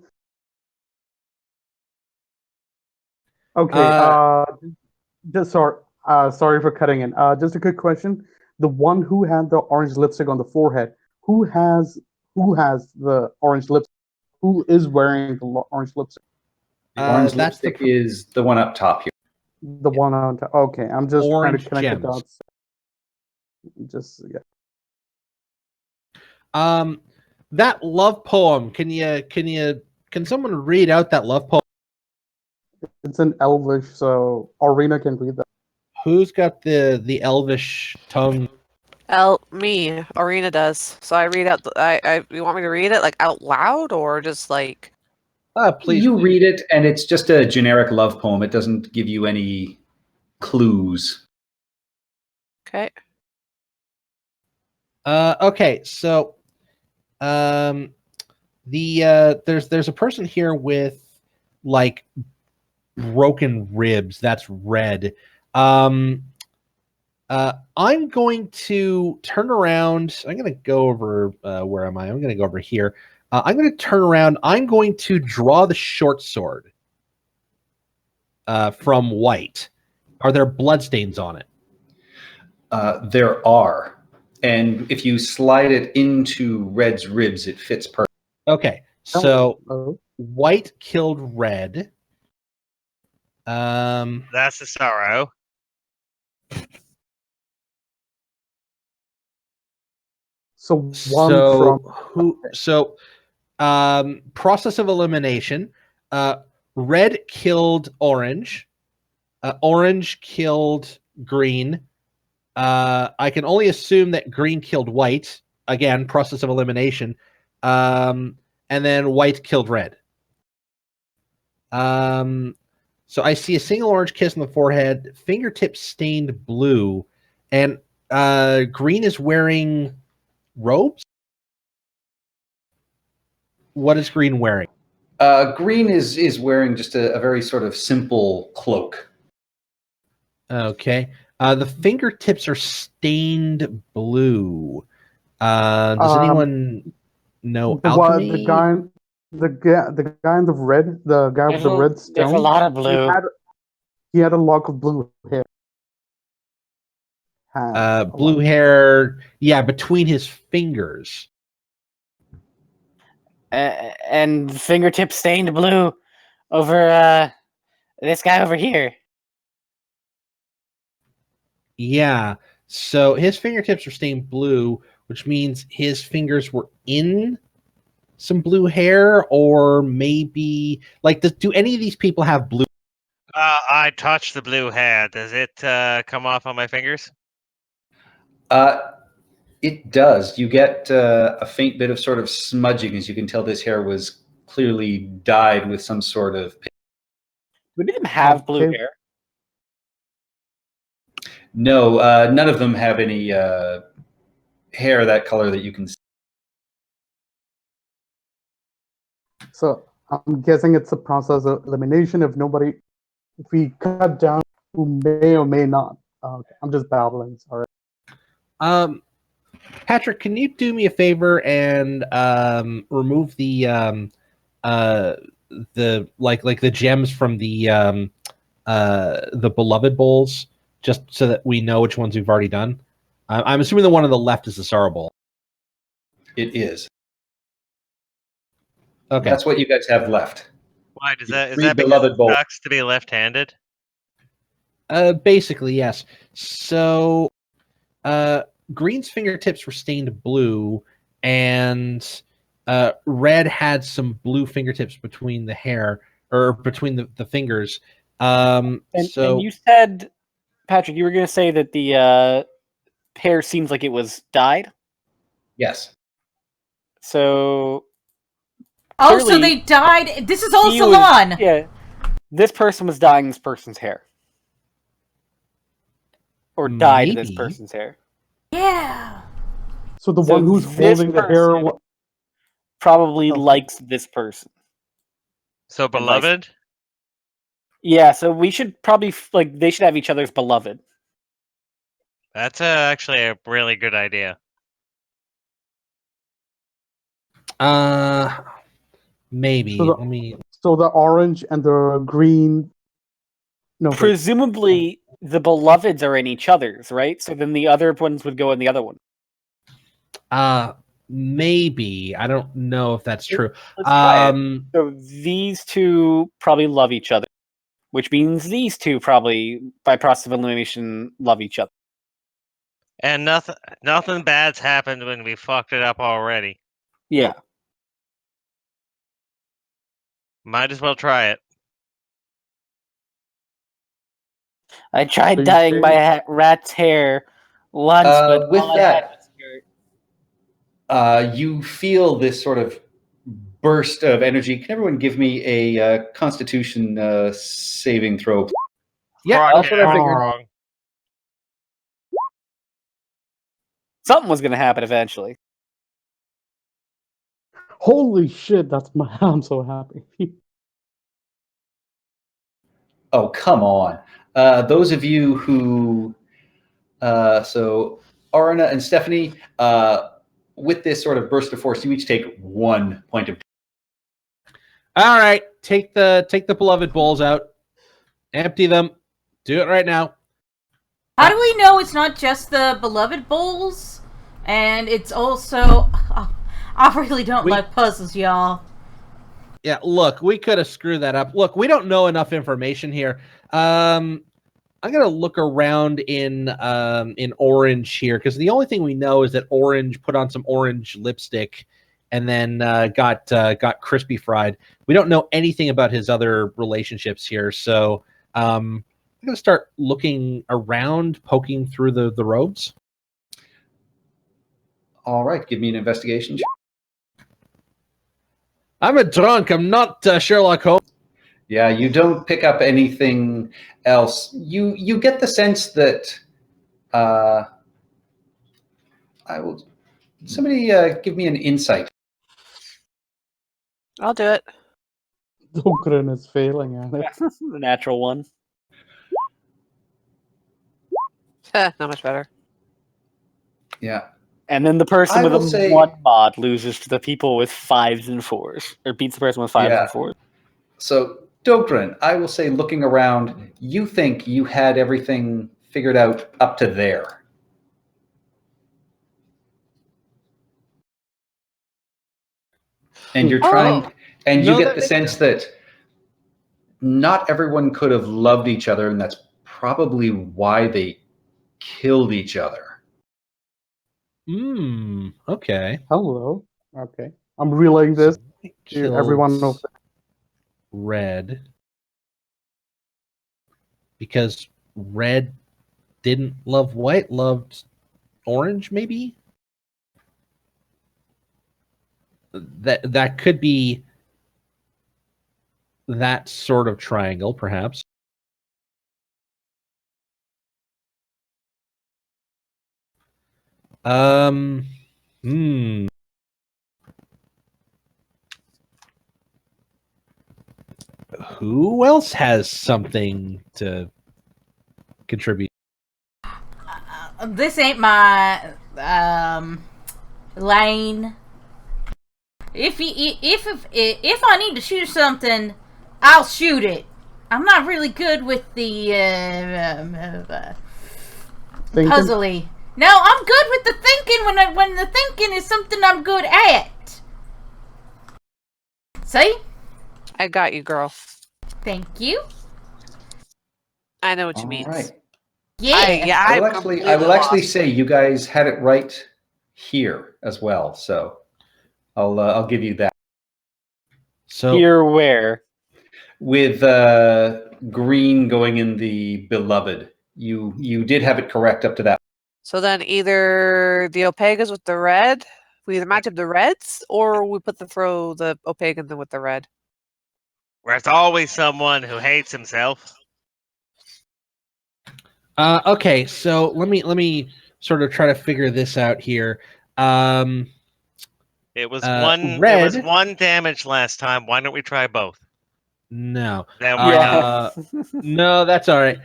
Okay. Just sorry for cutting in. Just a quick question: the one who had the orange lipstick on the forehead, who has the orange lipstick? Who is wearing the orange lipstick? The orange That's lipstick is the one up top here. The one on top. Okay, I'm just trying Orange to connect gems. the dots. Just yeah. That love poem. Can someone read out that love poem? It's in Elvish, so Arena can read that. Who's got the Elvish tongue? Me. Arena does. So I read out. You want me to read it like out loud or just like? Please. You read it, and it's just a generic love poem. It doesn't give you any clues. Okay. Okay, so there's a person here with like broken ribs. That's red. I'm going to turn around. I'm going to go over. Where am I? I'm going to go over here. I'm going to turn around. I'm going to draw the short sword from white. Are there bloodstains on it? There are. And if you slide it into Red's ribs, it fits perfectly. Okay, so Oh. white killed red. That's the sorrow. So one from process of elimination. Red killed orange. Orange killed green. I can only assume that green killed white. Again, process of elimination. And then white killed red. So I see a single orange kiss on the forehead, fingertips stained blue, and green is wearing robes. What is green wearing? Green is wearing just a very sort of simple cloak. Okay. The fingertips are stained blue. Does anyone know alchemy? The guy in the red, the guy with the red stone. There's a lot of blue. He had a lock of blue hair. Blue hair, yeah, between his fingers. And fingertips stained blue over this guy over here. Yeah, so his fingertips are stained blue, which means his fingers were in some blue hair, or maybe like do any of these people have blue? I touched the blue hair. Does it come off on my fingers? It does. You get a faint bit of sort of smudging, as you can tell this hair was clearly dyed with some sort of... Would any of them have blue Okay. hair? No, none of them have any hair that color that you can see. So I'm guessing it's a process of elimination. If we cut down who may or may not. Okay, I'm just babbling. Sorry. Patrick, can you do me a favor and remove the gems from the beloved bowls, just so that we know which ones we've already done? I'm assuming the one on the left is the sorrow bowl. It is. Okay. That's what you guys have left. Why is that Three because beloved it bowls. sucks to be left-handed? Basically, yes. So, green's fingertips were stained blue, and red had some blue fingertips between the hair, or between the fingers. And you said, Patrick, you were going to say that the hair seems like it was dyed. Yes. So Oh, so clearly they died. This is all he was- Salon. yeah. this person was dyeing this person's hair. Or dyed this Maybe. person's hair. Yeah. So the So one who's this holding the hair. person probably Okay. likes this person. So, vice- beloved? Yeah, so we should probably they should have each other's beloved. That's actually a really good idea. Maybe. So the- Let me. So the orange and the green. No, wait. Presumably, the beloveds are in each other's, right? So then the other ones would go in the other one. Maybe. I don't know if that's true. Let's try it. So these two probably love each other, which means these two probably, by process of elimination, love each other. And nothing bad's happened when we fucked it up already. Yeah. Might as well try it. I tried So you dyeing say- my rat's hair once, but with all I that- had was skirt. You feel this sort of burst of energy. Can everyone give me a Constitution saving throw? Yeah, Fuck that's what I yeah, figured. wrong. Something was going to happen eventually. Holy shit! That's my. I'm so happy. Oh, come on. Those of you who, so Arna and Stephanie, with this sort of burst of force, you each take 1 point of. All right, take the beloved bowls out, empty them. Do it right now. How do we know it's not just the beloved bowls? And it's also... I really don't like puzzles, y'all. Yeah, look, we could have screwed that up. Look, we don't know enough information here. I'm gonna look around in orange here because the only thing we know is that Orange put on some orange lipstick and then got crispy fried. We don't know anything about his other relationships here, so I'm gonna start looking around, poking through the robes. All right, give me an investigation. I'm a drunk. I'm not Sherlock Holmes. Yeah, you don't pick up anything else. You get the sense that I will. Somebody give me an insight. I'll do it. Dokren is failing at it. The natural one. Not much better. Yeah. And then the person I with will a say- 1 mod loses to the people with 5s and 4s. Or beats the person with 5s Yeah. and 4s. So, Dokren, I will say, looking around, you think you had everything figured out up to there. And you're trying, and you No, get that the makes sense that not everyone could have loved each other, and that's probably why they killed each other. Okay. Hello. Okay. I'm relaying this to everyone. Killed Red because Red didn't love White, loved Orange, maybe? That could be that sort of triangle, perhaps. Hmm. Who else has something to contribute? This ain't my lane. If I need to shoot something, I'll shoot it. I'm not really good with the Thinking? puzzly. No, I'm good with the thinking when the thinking is something I'm good at. See? I got you, girl. Thank you. I know what you All mean. right. Yeah. I will actually say you guys had it right here as well. So I'll give you that. So Here where? With green going in the beloved, you did have it correct up to that. So then either the Opegas with the red, we either match up the reds, or we put the Opegans in with the red. There's always someone who hates himself. Okay, so let me sort of try to figure this out here. It was Red. There was one damage last time. Why don't we try both? No. Then we're Yeah. done. No, that's all right.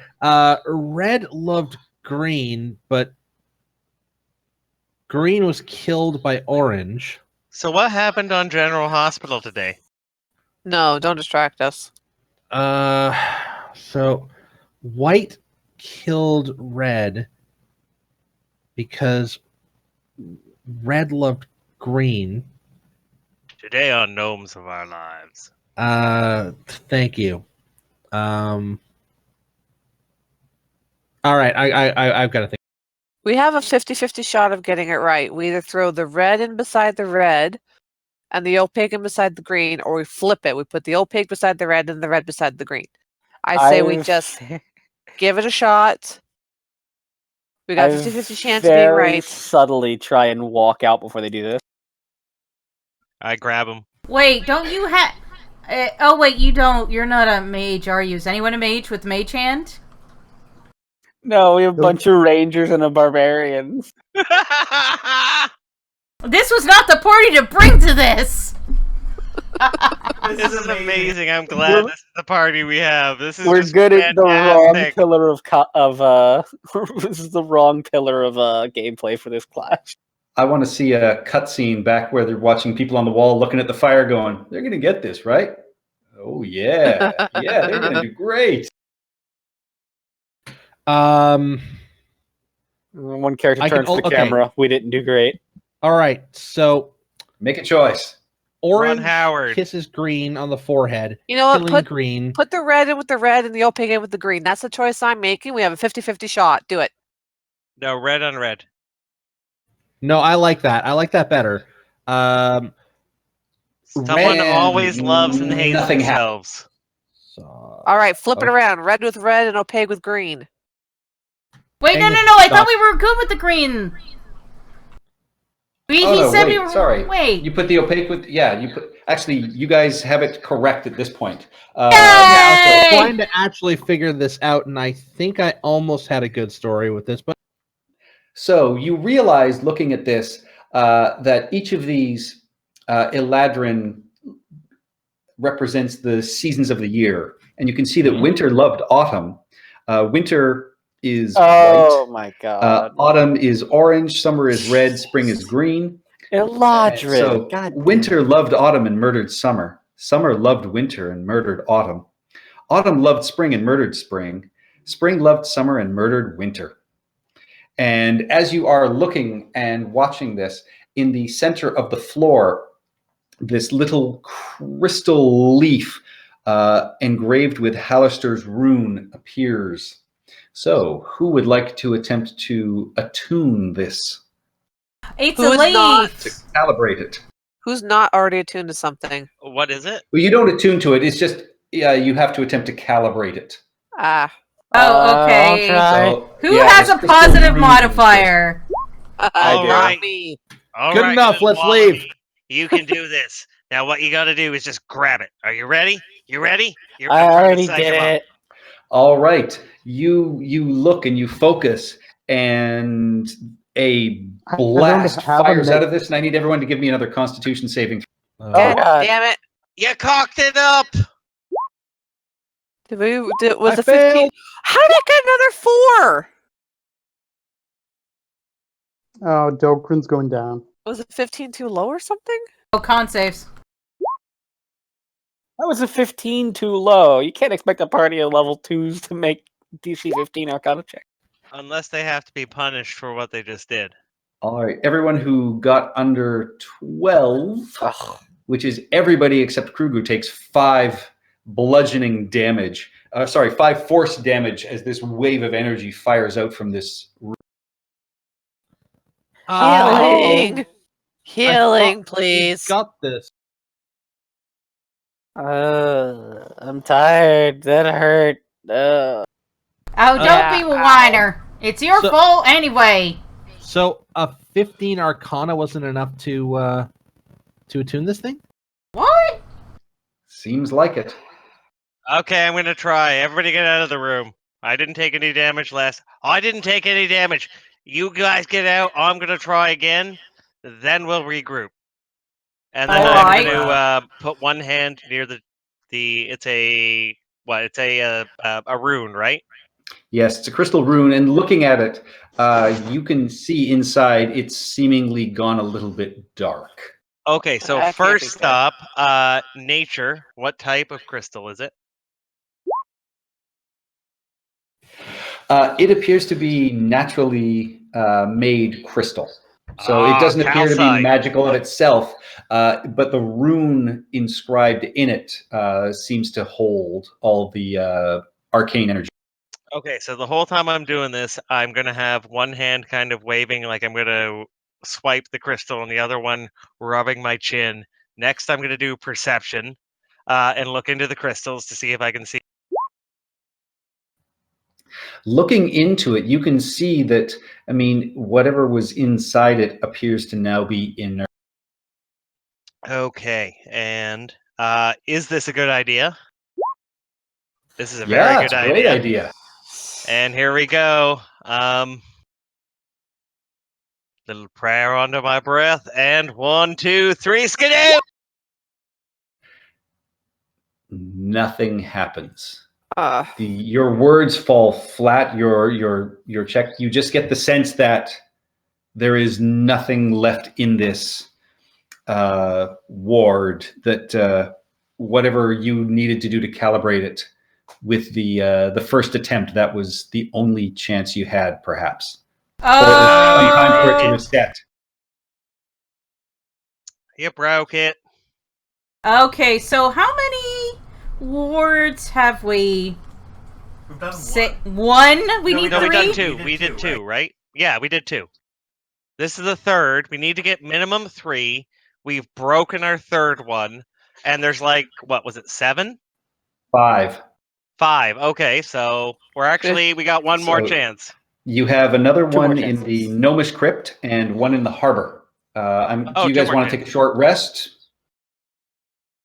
Red loved green, but green was killed by orange. So what happened on General Hospital today? No, don't distract us. So white killed red because red loved green. Today on Gnomes of Our Lives. Thank you. All right, I've got to think. We have a 50-50 shot of getting it right. We either throw the red in beside the red and the opaque in beside the green, or we flip it. We put the opaque beside the red and the red beside the green. I say we just give it a shot. We got 50-50 chance of being very right. subtly try and walk out before they do this. I grab him. Wait, don't you have... oh, wait, you don't. You're not a mage, are you? Is anyone a mage with mage hand? No, we have a bunch of rangers and a barbarian. This was not the party to bring to this! This is amazing. I'm glad this is the party we have. This is We're just good at the wrong fantastic. pillar this is the wrong pillar of gameplay for this class. I want to see a cutscene back where they're watching people on the wall looking at the fire going, they're going to get this, right? Oh, yeah. Yeah, they're going to do great. One character I can- turns to the okay. camera. We didn't do great. All right, so Make a choice. orange Ron Howard. kisses green on the forehead, You know what? killing green. Put the red in with the red and the opaque in with the green. That's the choice I'm making. We have a 50-50 shot. Do it. No, red on red. No, I like that. I like that better. Someone Red- always loves and hates Nothing themselves. So, All right, flip it okay. around. Red with red and opaque with green. Wait, no, Dang no, it, no, I stop. thought we were good with the green! Oh, He no, said wait, we were... sorry. Wait. You put the opaque with, yeah, you put, actually, you guys have it correct at this point. Yay! Yeah, so trying to actually figure this out, and I think I almost had a good story with this, but So you realize, looking at this, that each of these Eladrin represents the seasons of the year. And you can see that winter loved autumn. Winter is Oh white. my god. Autumn is orange. Summer is red. Spring is green. Eladrin. So God damn winter it. loved autumn and murdered summer. Summer loved winter and murdered autumn. Autumn loved spring and murdered spring. Spring loved summer and murdered winter. And as you are looking and watching this, in the center of the floor, this little crystal leaf engraved with Hallister's rune appears. So, who would like to attempt to attune this, It's Who a is leaf! not? to calibrate it? Who's not already attuned to something? What is it? Well, you don't attune to it. It's just you have to attempt to calibrate it. Ah. Oh, okay. I'll try. So, Who yeah, has this a crystal positive rune modifier? All Not right. me. All Good right, enough, good let's Wally. leave. You can do this. Now, what you got to do is just grab it. Are you ready? You ready? I'm I trying to already psych did him up. it. all right, you look and you focus, and a I don't blast have a fires name. out of this, and I need everyone to give me another Constitution saving throw. Oh, God God. damn it. You cocked it up. Was I it 15? failed. How did I get another 4? Oh, Dokrin's going down. Was it 15 too low or something? Oh, con saves. That was a 15 too low. You can't expect a party of level 2s to make DC 15 Arcana check. Unless they have to be punished for what they just did. All right, everyone who got under 12, Ugh. which is everybody except Krugu, takes 5 bludgeoning damage. 5 force damage as this wave of energy fires out from this. Healing. I Healing, thought we please. got this. I'm tired. That hurt. Oh, don't Yeah, be a whiner. It's your So- fault anyway. So a 15 Arcana wasn't enough to attune this thing? What? Seems like it. Okay, I'm going to try. Everybody get out of the room. I didn't take any damage last. I didn't take any damage. You guys get out. I'm going to try again. Then we'll regroup. And then I'm Alright. going to put one hand near the. It's a what? It's a rune, right? Yes, it's a crystal rune, and looking at it, you can see inside it's seemingly gone a little bit dark. Okay, so That can't be first good. up, nature. What type of crystal is it? It appears to be naturally made crystal. So it doesn't appear to be calcite. magical in itself, but the rune inscribed in it seems to hold all the arcane energy. Okay, so the whole time I'm doing this, I'm going to have one hand kind of waving like I'm going to swipe the crystal and the other one rubbing my chin. Next, I'm going to do perception and look into the crystals to see if I can see. Looking into it, you can see that, I mean, whatever was inside it appears to now be inert. Okay, and is this a good idea? This is a very Yeah, good it's a great idea. And here we go. Little prayer under my breath, and 1, 2, 3, skidoo! Nothing happens. Uh, Your words fall flat. Your check. You just get the sense that there is nothing left in this ward. That whatever you needed to do to calibrate it with the first attempt, that was the only chance you had, perhaps. Or it was some time for it to Oh. reset. You broke it. Okay, so how many wards have we? We've done One? We No, need No, we 3? done We two. did We did two, two, right? Yeah, we did 2. This is the third. We need to get minimum 3. We've broken our third one, and there's like what was it? 7? 5. 5. Okay, so we got one more So- chance. You have another 2 more one in the Gnomish Crypt and one in the harbor. Do you 2 guys more want to take a short rest?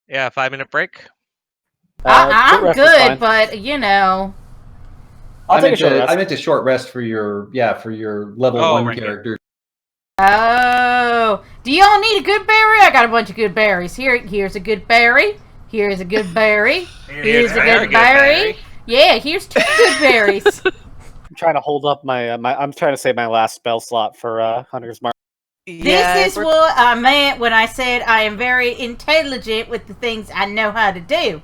Yeah, 5-minute break. I'm short rest is fine. good, but you know. I'll take a short rest. I meant a short rest for your level 1 right, yeah. character. Oh, do y'all need a good berry? I got a bunch of good berries. Here's a good berry. Here's a good berry. Here's a very good berry. berry. Yeah, here's 2 good berries. I'm trying to hold up my, I'm trying to save my last spell slot for Hunter's Mark. yeah, This is what I meant when I said I am very intelligent with the things I know how to do.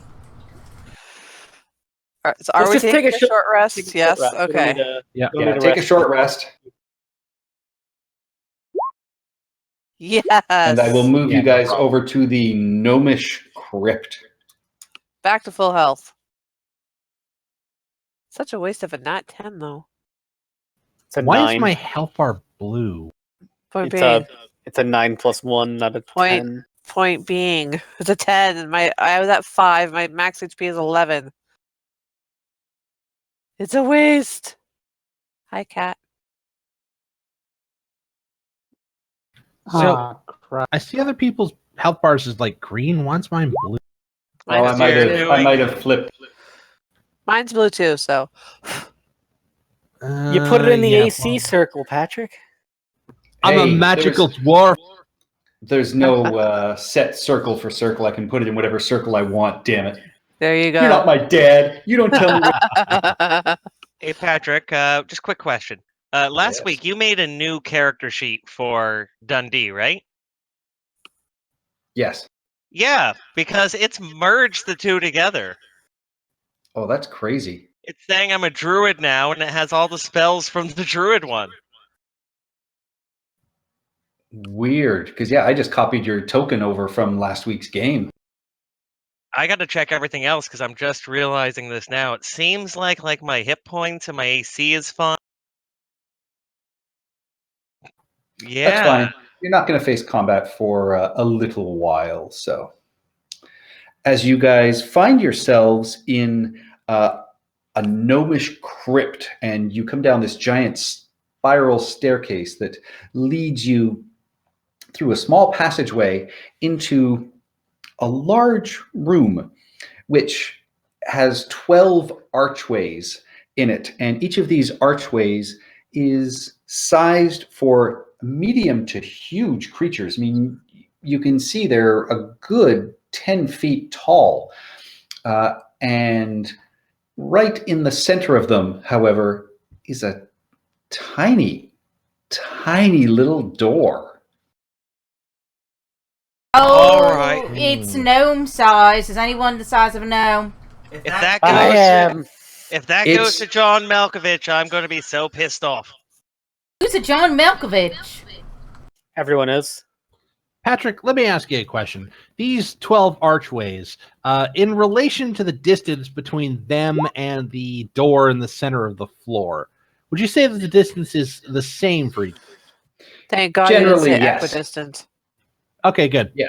So are Let's we just taking take a a short- short rest? Take a short Yes. rest. We don't Okay. need to- Yeah. don't need to Take a rest. short rest, Yes. and I will move Yeah, you no guys problem. over to the Gnomish Crypt. Back to full health. Such a waste of a nat 10, though. It's a Why 9. is my health bar blue? Point It's being, a 9 plus 1, not a Point. 10. point being, it's a 10. And I was at 5. My max HP is 11. It's a waste. Hi, cat. So Crap. I see other people's health bars is like green. Why's mine blue? Oh, Mine's I blue too. might have flipped. Mine's blue too. So You put it in the yeah, AC well, circle, Patrick. I'm a Hey, magical dwarf. There's no set circle for circle. I can put it in whatever circle I want. Damn it! there you You're not go. my dad. You don't tell me what. Hey, Patrick, just quick question. Last Yes. week, you made a new character sheet for Dundee, right? Yes. Yeah, because it's merged the 2 together. Oh, that's crazy. It's saying I'm a druid now, and it has all the spells from the druid one. Weird, because I just copied your token over from last week's game. I got to check everything else because I'm just realizing this now. It seems like my hit points and my AC is fine. Yeah. That's fine. You're not going to face combat for a little while. So, as you guys find yourselves in a gnomish crypt, and you come down this giant spiral staircase that leads you through a small passageway into a large room, which has 12 archways in it, and each of these archways is sized for medium to huge creatures. I mean, you can see they're a good 10 feet tall. And right in the center of them, however, is a tiny, tiny little door. Oh, All right. it's gnome size. Is anyone the size of a gnome? If that I goes, am. if that It's- goes to John Malkovich, I'm going to be so pissed off. Who's a John Malkovich? Everyone is. Patrick, let me ask you a question. These 12 archways, in relation to the distance between them and the door in the center of the floor, would you say that the distance is the same for each? Thank God you didn't Generally, say yes. equidistant. Okay, good. Yeah.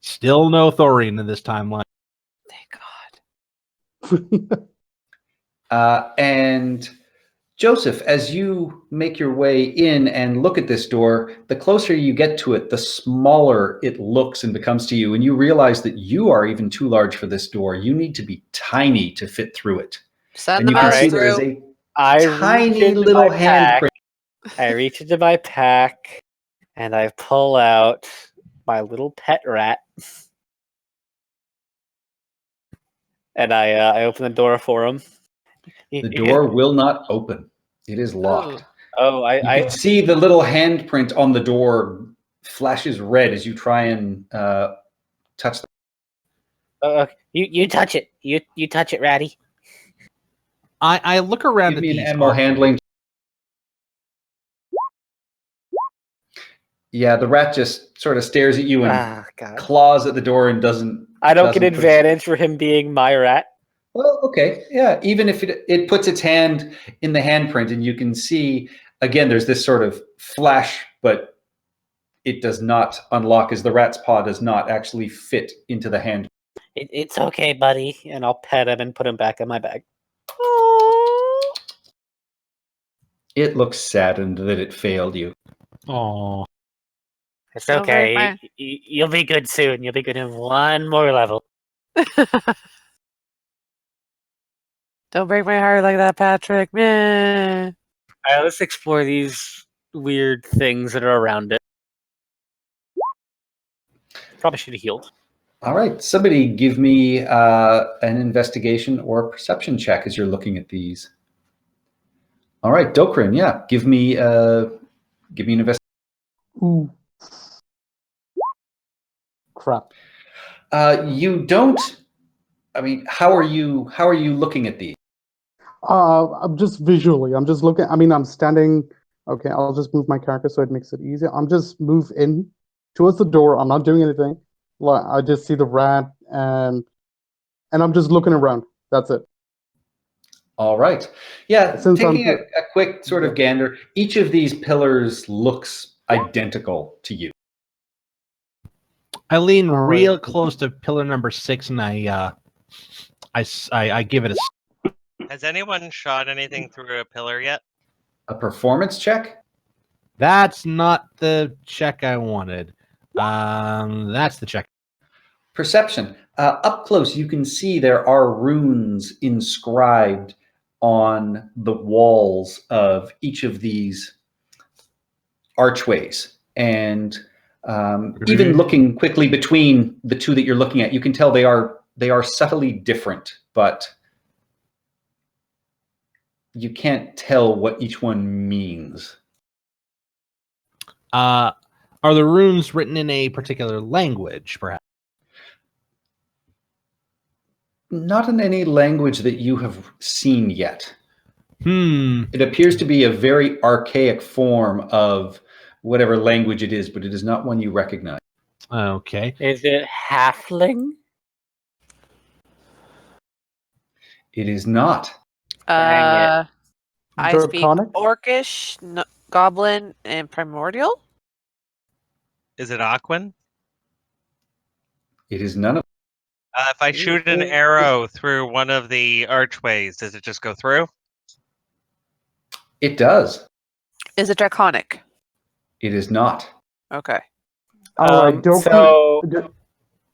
Still no Thorian in this timeline. Thank God. And Joseph, as you make your way in and look at this door, the closer you get to it, the smaller it looks and becomes to you. And you realize that you are even too large for this door. You need to be tiny to fit through it. Send And the you can mouse see there is through. a I tiny reach into little my pack. handprint. I reach into my pack and I pull out my little pet rat. And I open the door for him. The door will not open. It is locked. Oh, You can see the little handprint on the door flashes red as you try and touch the You touch it. You touch it, Ratty. I look around Give at me an these animal archways. handling. Yeah, the rat just sort of stares at you and Ah, God. claws at the door and doesn't. I don't get doesn't put- advantage for him being my rat. Well, okay, yeah. Even if it puts its hand in the handprint, and you can see again, there's this sort of flash, but it does not unlock as the rat's paw does not actually fit into the hand. It's okay, buddy. And I'll pet him and put him back in my bag. It looks saddened that it failed you. Oh, It's Don't break okay. my- You'll be good soon. You'll be good in one more level. Don't break my heart like that, Patrick. Meh. Alright, let's explore these weird things that are around it. Probably should have healed. All right, somebody give me an investigation or perception check as you're looking at these. All right, Dokrin, yeah, give me an investigation. Ooh. Crap. You don't. I mean, how are you looking at these? I'm just visually. I'm just looking. I mean, I'm standing. Okay, I'll just move my character so it makes it easier. I'm just move in towards the door. I'm not doing anything. Like I just see the rat and I'm just looking around. That's it. All right. Yeah, Since taking I'm- a quick sort of gander, each of these pillars looks identical to you. I lean All right. real close to pillar number 6, and I give it a. Has anyone shot anything through a pillar yet? A performance check? That's not the check I wanted. That's the check. Perception. Up close, you can see there are runes inscribed on the walls of each of these archways. And even looking quickly between the two that you're looking at, you can tell they are subtly different, but you can't tell what each one means. Are the runes written in a particular language, perhaps? Not in any language that you have seen yet. It appears to be a very archaic form of whatever language it is, but it is not one you recognize. Okay. Is it halfling? It is not. Dang I speak Draconic? Orcish, Goblin, and Primordial. Is it Aquan? It is none of. If I shoot an arrow through one of the archways, does it just go through? It does. Is it Draconic? It is not. Okay. All right, don't So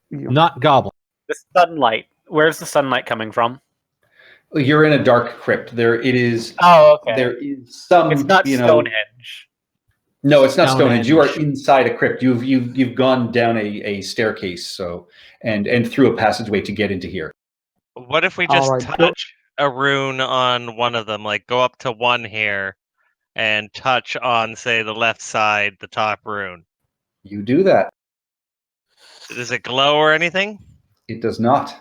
you- Not goblin. the sunlight. Where's the sunlight coming from? You're in a dark crypt. It is. Oh, okay. There is some. It's not Stonehenge. No, it's not Stonehenge. You are Stonehenge. inside a crypt. You've gone down a staircase, and through a passageway to get into here. What if we just Alright, touch a rune on one of them? Like go up to one here and touch on, say, the left side, the top rune. You do that. Does it glow or anything? It does not.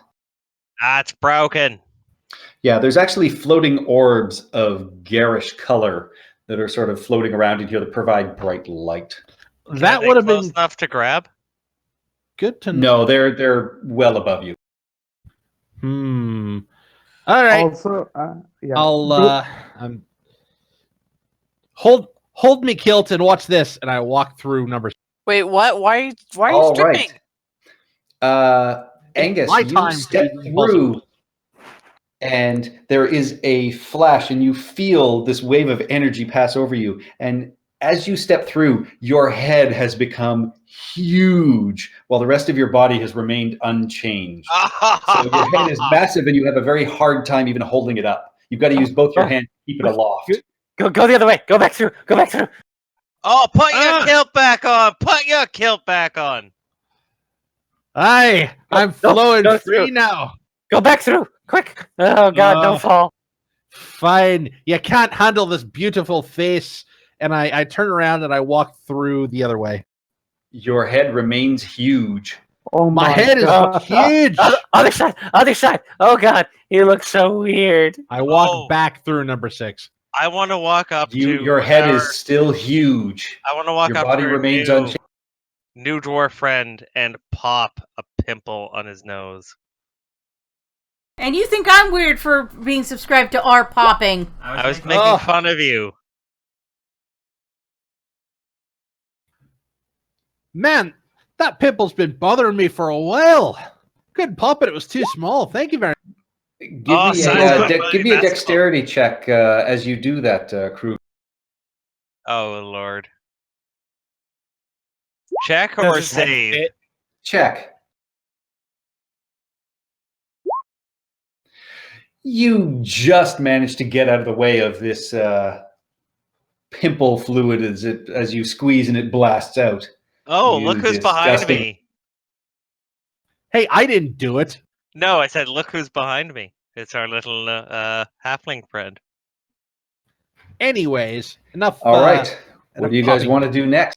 It's broken. Yeah, there's actually floating orbs of garish color that are sort of floating around in here that provide bright light. That Are they would have close been enough to grab. good to know. No, they're well above you. All right. Also, yeah. I'll hold me kilt and watch this, and I walk through number. Wait, what? Why are you All stripping? right. Angus, my you time to step be impulsive. through, and there is a flash, and you feel this wave of energy pass over you. And as you step through, your head has become huge, while the rest of your body has remained unchanged. So your head is massive, and you have a very hard time even holding it up. You've got to use both your hands to keep it aloft. Go the other way. Go back through. Go back through. Oh, put your kilt back on. Put your kilt back on. Aye, I'm Go flowing free through. now. Go back through. Quick. Oh God, don't fall. Fine. You can't handle this beautiful face. And I turn around and I walk through the other way. Your head remains huge. Oh My head is God. huge. Other side. Other side. Oh God, you look so weird. I walk back through number 6. I want to walk up to Your head our- is still huge. I want to walk Your up body to our remains new, unchanged. new dwarf friend and pop a pimple on his nose. And you think I'm weird for being subscribed to our popping? I was making fun of you. Man, that pimple's been bothering me for a while. Couldn't pop it. It was too small. Thank you very much. Give me a dexterity check as you do that, Krug. Oh Lord. Check or save? Check. You just managed to get out of the way of this pimple fluid as you squeeze and it blasts out. Oh, You look who's behind disgusting- me. Hey, I didn't do it. No, I said look who's behind me. It's our little halfling friend. Anyways, enough. All right. What enough do you guys popping. want to do next?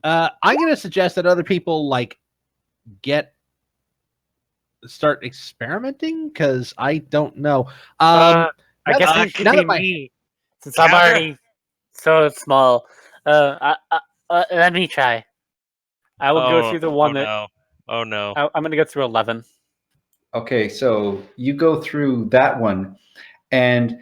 I'm going to suggest that other people start experimenting because I don't know. I guess now it should that be my- me, since I'm Counter. already so small. Let me try. I will go through the one that no. Oh no. I'm going to go through 11. Okay, so you go through that one, and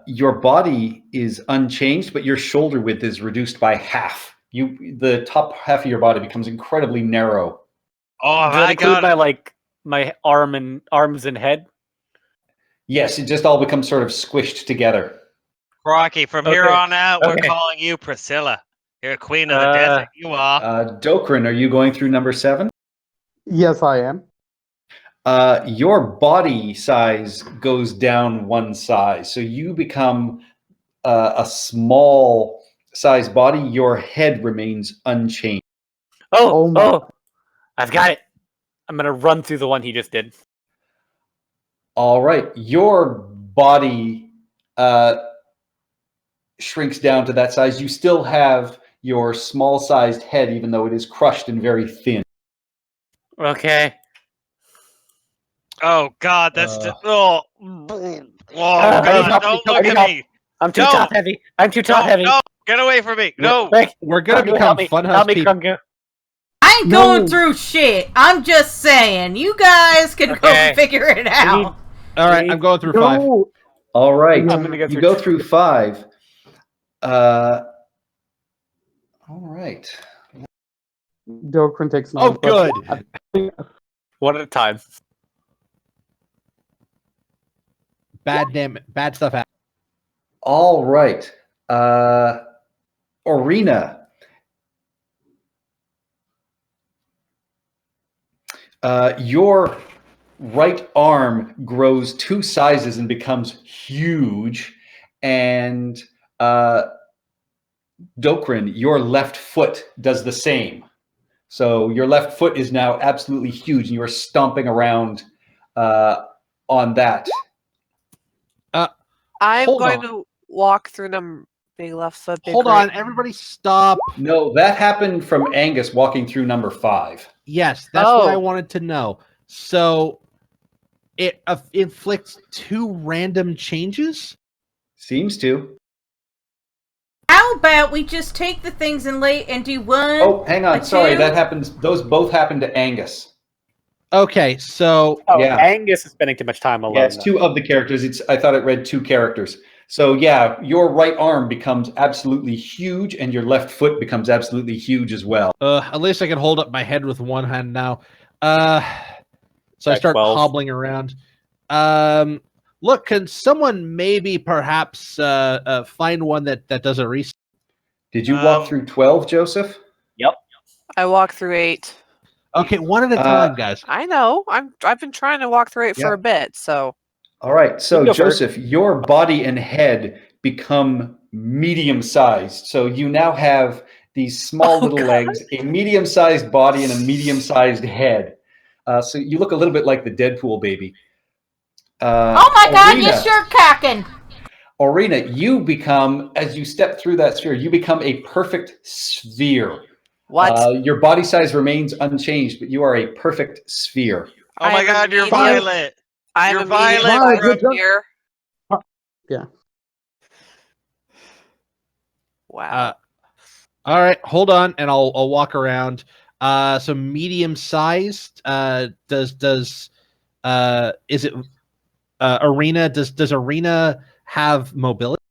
your body is unchanged, but your shoulder width is reduced by half. The top half of your body becomes incredibly narrow. Oh, Does that I include got my arms and head? Yes, it just all becomes sort of squished together. Rocky. From here Okay. on out, we're Okay. calling you Priscilla. You're queen of the desert. You are. Dokrin, are you going through number 7? Yes, I am. Your body size goes down one size, so you become a small size body. Your head remains unchanged. Oh my- Oh, I've got it. I'm going to run through the one he just did. All right, your body shrinks down to that size. You still have your small-sized head, even though it is crushed and very thin. Okay. Oh God, that's Uh, oh. Oh God! Don't look at me. I'm too No. top heavy. I'm too top No, heavy. no, get away from me. No. Quick, We're going to Krungu, help become me. Funhouse Help me, people. Krungu. I ain't No. going through shit. I'm just saying. You guys can Okay. go figure it out. All right, I'm going through 5. No. All right, I'm gonna go you through go two. through 5. All right. Dokrin takes Oh, note, but good. One at a time. Bad stuff happens. All right. Orina. Your right arm grows 2 sizes and becomes huge, and Dokrin, your left foot does the same. So your left foot is now absolutely huge, and you are stomping around on that. I'm Hold going on. to walk through them. Big left foot, big Hold right. on, everybody stop. No, that happened from Angus walking through number 5. Yes, that's what I Oh. wanted to know. So it inflicts 2 random changes? Seems to. How about we just take the things and do one? Oh, hang on. a Sorry, two? that happens. Those both happened to Angus. Okay, so Oh, Yeah. Angus is spending too much time alone. Yeah, it's 2 of the characters. I thought it read 2 characters. So yeah, your right arm becomes absolutely huge, and your left foot becomes absolutely huge as well. at least I can hold up my head with one hand now. So I At start 12. hobbling around. Look, can someone maybe perhaps find one that does a reset? Did you walk through 12, Joseph? Yep. I walk through 8. Okay, one at a time, guys. I know. I've been trying to walk through 8 for Yeah. a bit, so All right. So You go first. Joseph, your body and head become medium-sized. So you now have these small Oh, little God. legs, a medium-sized body, and a medium-sized head. So you look a little bit like the Deadpool baby. Oh my God! Arena, You're sure cocking. Arena, you become, as you step through that sphere, you become a perfect sphere. what? Your body size remains unchanged, but you are a perfect sphere. Oh my I'm a God, you're medium- Violet. I'm You're a medium Violet Violet, sized good job. here. Yeah. Wow. All right, hold on, and I'll walk around. So medium sized. Is it Arena? Does Arena have mobility?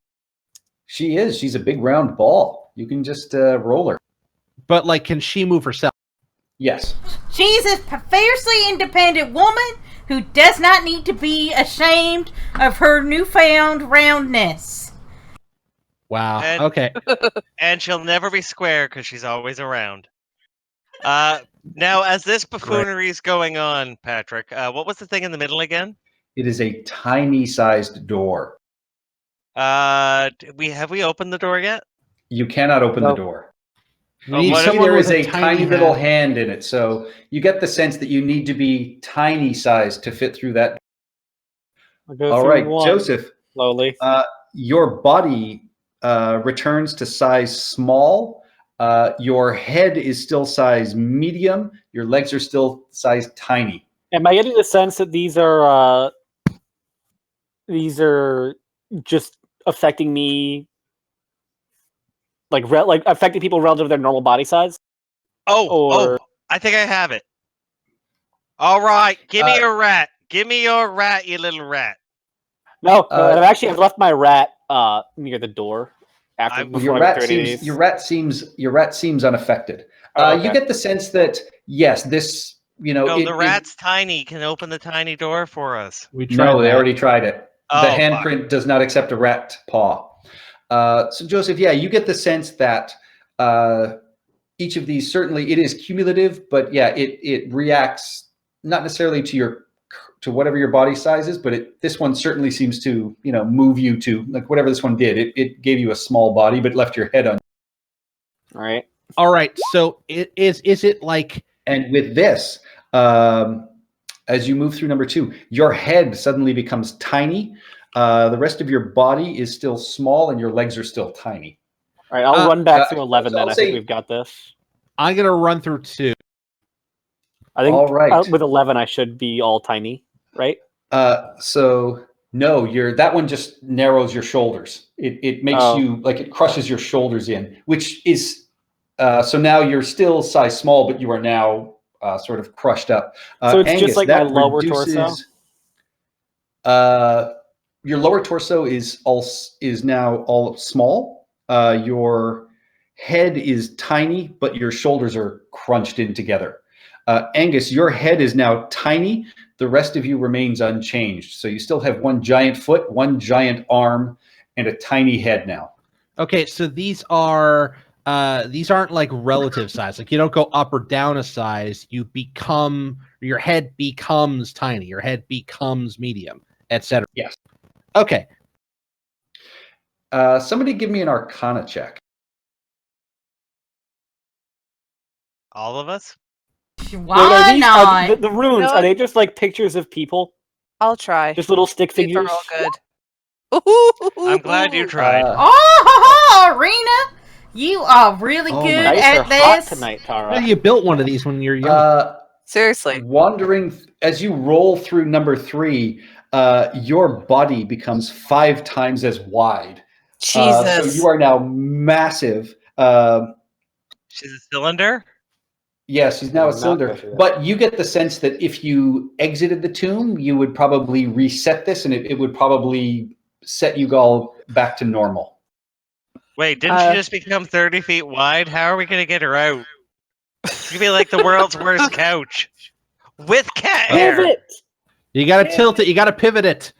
She is. She's a big round ball. You can just roll her. But like, can she move herself? Yes. She's a fiercely independent woman who does not need to be ashamed of her newfound roundness. Wow. And- Okay. And she'll never be square because she's always around. Now, as this buffoonery is going on, Patrick, what was the thing in the middle again? It is a tiny sized door. Have we opened the door yet? You cannot open the Nope. door. We Oh, need You what see someone there with is a tiny little hand. hand in it, so you get the sense that you need to be tiny sized to fit through that. I'll go All through right, one Joseph, slowly. your body returns to size small. Your head is still size medium. Your legs are still size tiny. Am I getting the sense that these are just affecting me, like affecting people relative to their normal body size? Oh, I think I have it. All right, give me your rat. Give me your rat, you little rat. No, I've left my rat near the door. Your rat seems unaffected. Oh, okay. You get the sense that yes, this No, the rat's tiny. Can open the tiny door for us. We tried No, they that. already tried it. Oh, The handprint does not accept a rat paw. So Joseph, yeah, you get the sense that each of these, certainly it is cumulative, but yeah, it reacts not necessarily to whatever your body size is, but this one certainly seems to move you to like whatever this one did. It gave you a small body, but left your head on. All right. All right. So is it like? And with this, as you move through number 2, your head suddenly becomes tiny. The rest of your body is still small, and your legs are still tiny. All right. I'll run back uh, through 11 then. I'll I think say- we've got this. I'm gonna run through 2. I think All right. with 11 I should be all tiny, right? So no, that one just narrows your shoulders. It makes you like it crushes your shoulders in, which is so now you're still size small, but you are now sort of crushed up. So it's Angus, just like that my lower reduces, torso? Your lower torso is now all small. Your head is tiny, but your shoulders are crunched in together. Angus, your head is now tiny. The rest of you remains unchanged. So you still have one giant foot, one giant arm, and a tiny head now. Okay. So these are these aren't like relative size. Like you don't go up or down a size. You become your head becomes tiny. Your head becomes medium, etc. Yes. Okay. Somebody give me an Arcana check. All of us? Why Wait, not? the runes, No. are they just like pictures of people? I'll try. Just little stick See if they're figures? all good. I'm glad you tried. Oh, Arena, you are really Oh good my Nice at or hot this. tonight, Well, Tara. you built one of these when you're young. Seriously. Wandering as you roll through number 3, your body becomes 5 times as wide. So Jesus. you are now massive. She's a cylinder? Yes, he's now I'm a not cylinder. gonna do that. But you get the sense that if you exited the tomb, you would probably reset this, and it would probably set you all back to normal. Wait, didn't she just become 30 feet wide? How are we going to get her out? It's going to be like the world's worst couch. With cat hair. Pivot! You got to tilt it. You got to pivot it.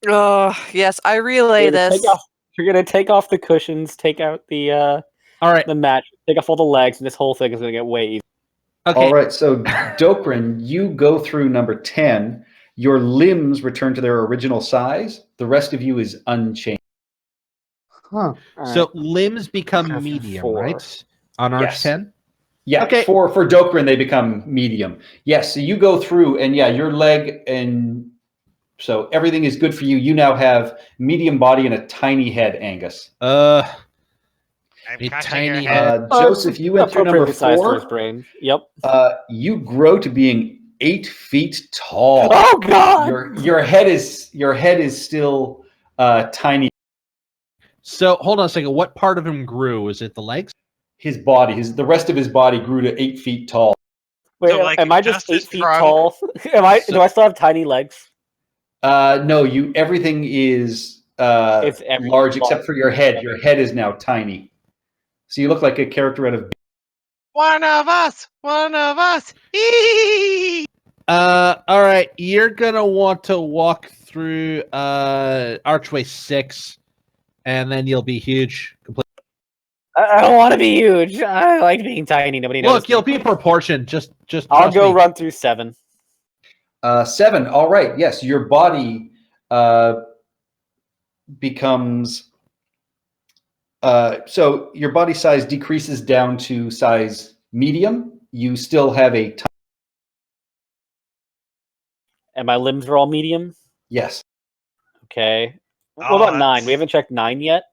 Oh, yes, I relay You're gonna this. You're gonna take off the cushions, take out the All right. mat, take off all the legs, and this whole thing is gonna get way easier. Okay. All right, so Dokrin, you go through number 10. Your limbs return to their original size. The rest of you is unchanged. Huh. So limbs become That's medium, 4. right? On Arch Yes. 10? Yeah, Okay. for Dokrin, they become medium. Yes, so you go through, and yeah, your leg, and so everything is good for you. You now have medium body and a tiny head, Angus. I'm A catching tiny your head. Joseph, you went through number Appropriately sized for his 4. brain. Yep. You grow to being 8 feet tall. Oh God! Your head is still tiny. So hold on a second. What part of him grew? Is it the legs? His body, the rest of his body grew to 8 feet tall. Wait, So, like, am I just just his 8 feet trunk? tall? Do I still have tiny legs? No, everything is It's everything large small. except for your head. Your head is now tiny. So you look like a character out of. One of us! One of us! Eee! All right. You're gonna want to walk through Archway 6, and then you'll be huge. I don't want to be huge. I like being tiny. Nobody knows. Look, you'll be proportioned. Just I'll trust go me. run through 7. 7. All right. Yes, your body becomes. So your body size decreases down to size medium. You still have a. And my limbs are all medium. Yes. Okay. What Oh, about 9? that's- We haven't checked 9 yet.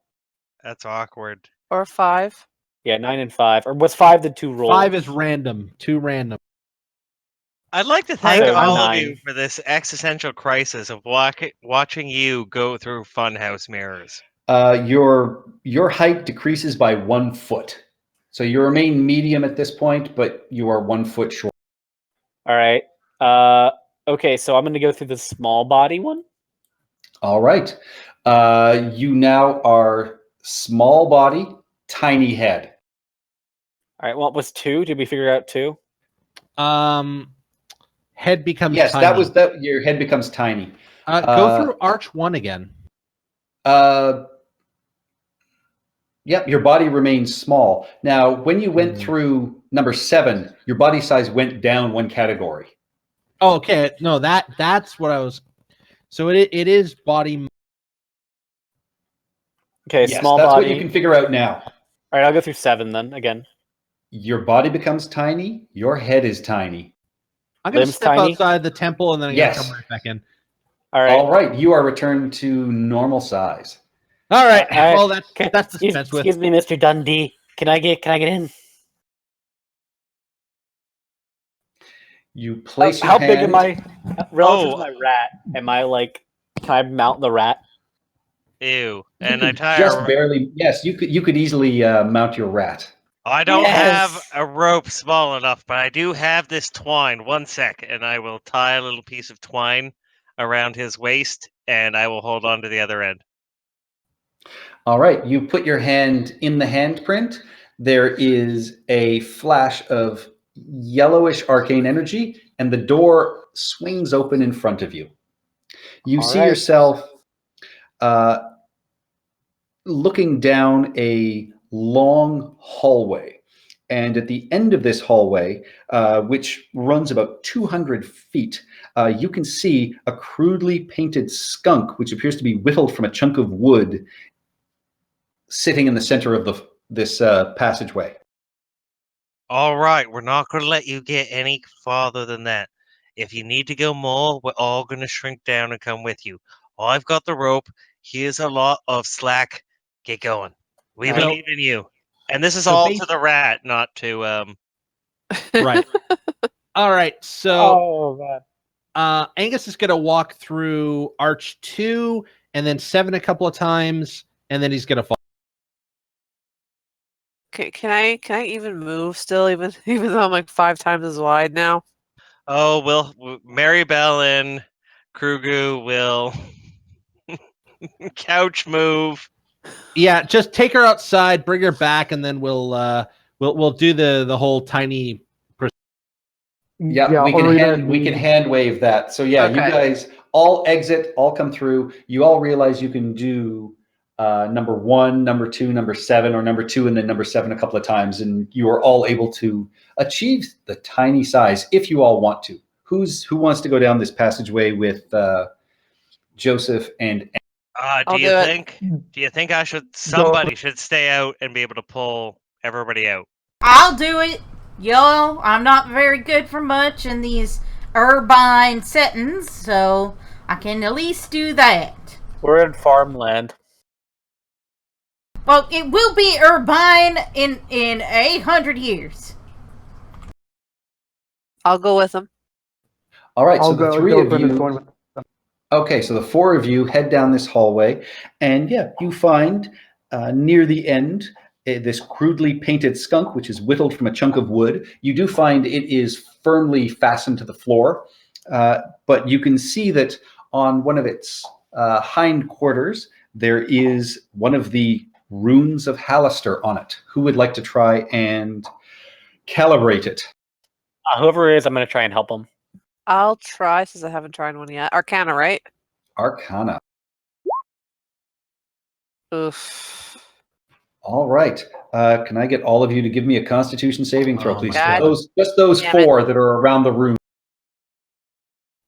That's awkward. Or 5. Yeah, 9 and 5. Or was 5 the 2 rolls? 5 is random. 2 random. I'd like to thank So, all of 9. you for this existential crisis of watching you go through funhouse mirrors. Your height decreases by 1 foot. So you remain medium at this point, but you are 1 foot short. All right. Okay, so I'm going to go through the small body one. All right. You now are small body, tiny head. All right, what was 2? Did we figure out 2? Head becomes Yes, tiny. that was that. Your head becomes tiny. Go through Arch 1 again. Yep, your body remains small. Now, when you went through number 7, your body size went down 1 category. Oh, okay. No, that's what I was. So it is body. Okay, Yes, small that's body. what you can figure out now. All right, I'll go through 7 then again. Your body becomes tiny. Your head is tiny. I'm gonna Limbs step tiny? outside the temple and then I'm Yes. gonna come right back in. All right. All right, you are returned to normal size. All right. All right. Well, Okay, that's dispensed with. Excuse me, Mr. Dundee. Can I get in? You place your How hand. big am I relative Oh. to my rat? Am I like? Can I mount the rat? Ew. You And I could tie just a... barely. Yes, you could easily mount your rat. I don't Yes. have a rope small enough, but I do have this twine. 1 sec, and I will tie a little piece of twine around his waist, and I will hold on to the other end. All right, you put your hand in the handprint. There is a flash of yellowish arcane energy, and the door swings open in front of you. You All see right. yourself looking down a long hallway. And at the end of this hallway, which runs about 200 feet, you can see a crudely painted skunk, which appears to be whittled from a chunk of wood, sitting in the center of this passageway. All right, we're not going to let you get any farther than that. If you need to go more, we're all going to shrink down and come with you. I've got the rope. Here's a lot of slack. Get going. We So- believe in you. And this is so all bas- to the rat, not to Right. All right. So Oh man. Angus is going to walk through Arch 2 and then 7 a couple of times, and then he's going to fall. Can I even move still, even though I'm like 5 times as wide now? Mary Bell and Krugu will couch move. Yeah, just take her outside, bring her back, and then we'll do the whole tiny. Yeah, we can hand wave that. So yeah, you Okay. guys all exit, all come through. You all realize you can do number 1, number 2, number 7, or number 2 and then number 7 a couple of times, and you are all able to achieve the tiny size if you all want to. Who wants to go down this passageway with Joseph and? I'll Do you think somebody should stay out and be able to pull everybody out? I'll do it. Y'all, I'm not very good for much in these urbine settings, so I can at least do that. We're in farmland. Well, it will be urbine in 800 years. I'll go with them. All right, so I'll the go. 3 of Girlfriend is you. going with. Okay, so the 4 of you head down this hallway, and yeah, you find near the end this crudely painted skunk, which is whittled from a chunk of wood. You do find it is firmly fastened to the floor, but you can see that on one of its hind quarters, there is one of the runes of Hallister on it. Who would like to try and calibrate it? Whoever it is, I'm going to try and help him. I'll try since I haven't tried one yet. Arcana, right? Arcana. Oof. All right. Can I get all of you to give me a Constitution saving throw, Oh please? my Just those Damn it. 4 that are around the room.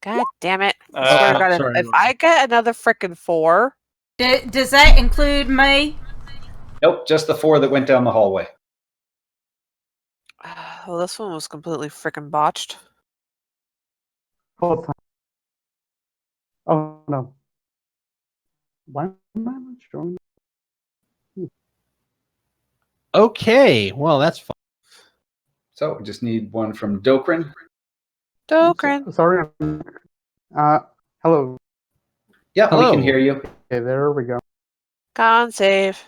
God damn it. I swear to God, sorry. if I get another frickin' 4. Does that include me? Nope, just the 4 that went down the hallway. Well, this one was completely frickin' botched. Oh no. Why am I not showing? Okay, well that's fine. So we just need one from Dokrin. Dokrin. Sorry. Hello. Yeah, Hello. we can hear you. Okay, there we go. Con save.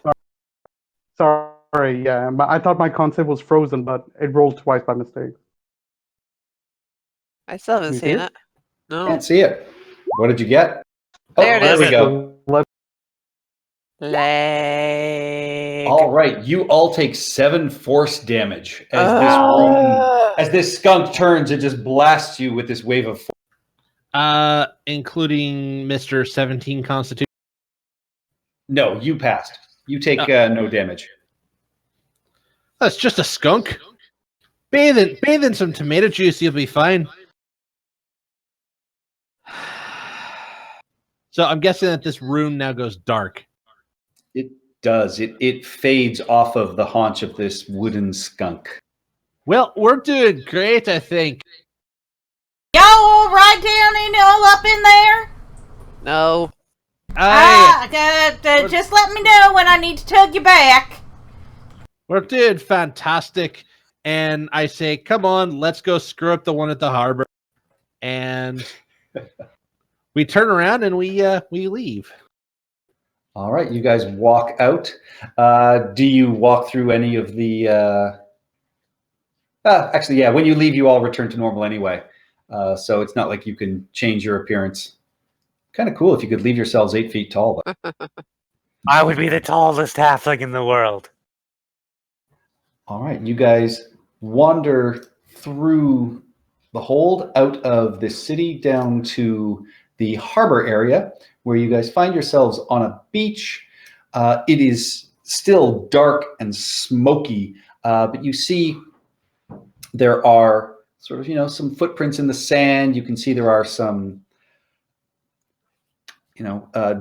Sorry, yeah, I thought my concept was frozen, but it rolled twice by mistake. I still haven't You seen did? it. No. Can't see it. What did you get? There it there is. we go. Leg. All right, you all take 7 force damage as this skunk turns and just blasts you with this wave of force. Including Mr. 17 Constitution. No, you passed. You take no damage. That's just a skunk. Bathe in some tomato juice, you'll be fine. So I'm guessing that this rune now goes dark. It does. It fades off of the haunch of this wooden skunk. Well, we're doing great, I think. Y'all all right down in all up in there? No. Just let me know when I need to tug you back. We're doing fantastic. And I say, come on, let's go screw up the one at the harbor. And we turn around and we leave. All right, you guys walk out. Do you walk through any of the... actually, yeah, when you leave, you all return to normal anyway. So it's not like you can change your appearance. Kind of cool if you could leave yourselves 8 feet tall. I would be the tallest halfling in the world. All right, you guys wander through the hold out of the city down to the harbor area where you guys find yourselves on a beach. It is still dark and smoky, but you see there are sort of, some footprints in the sand. You can see there are some,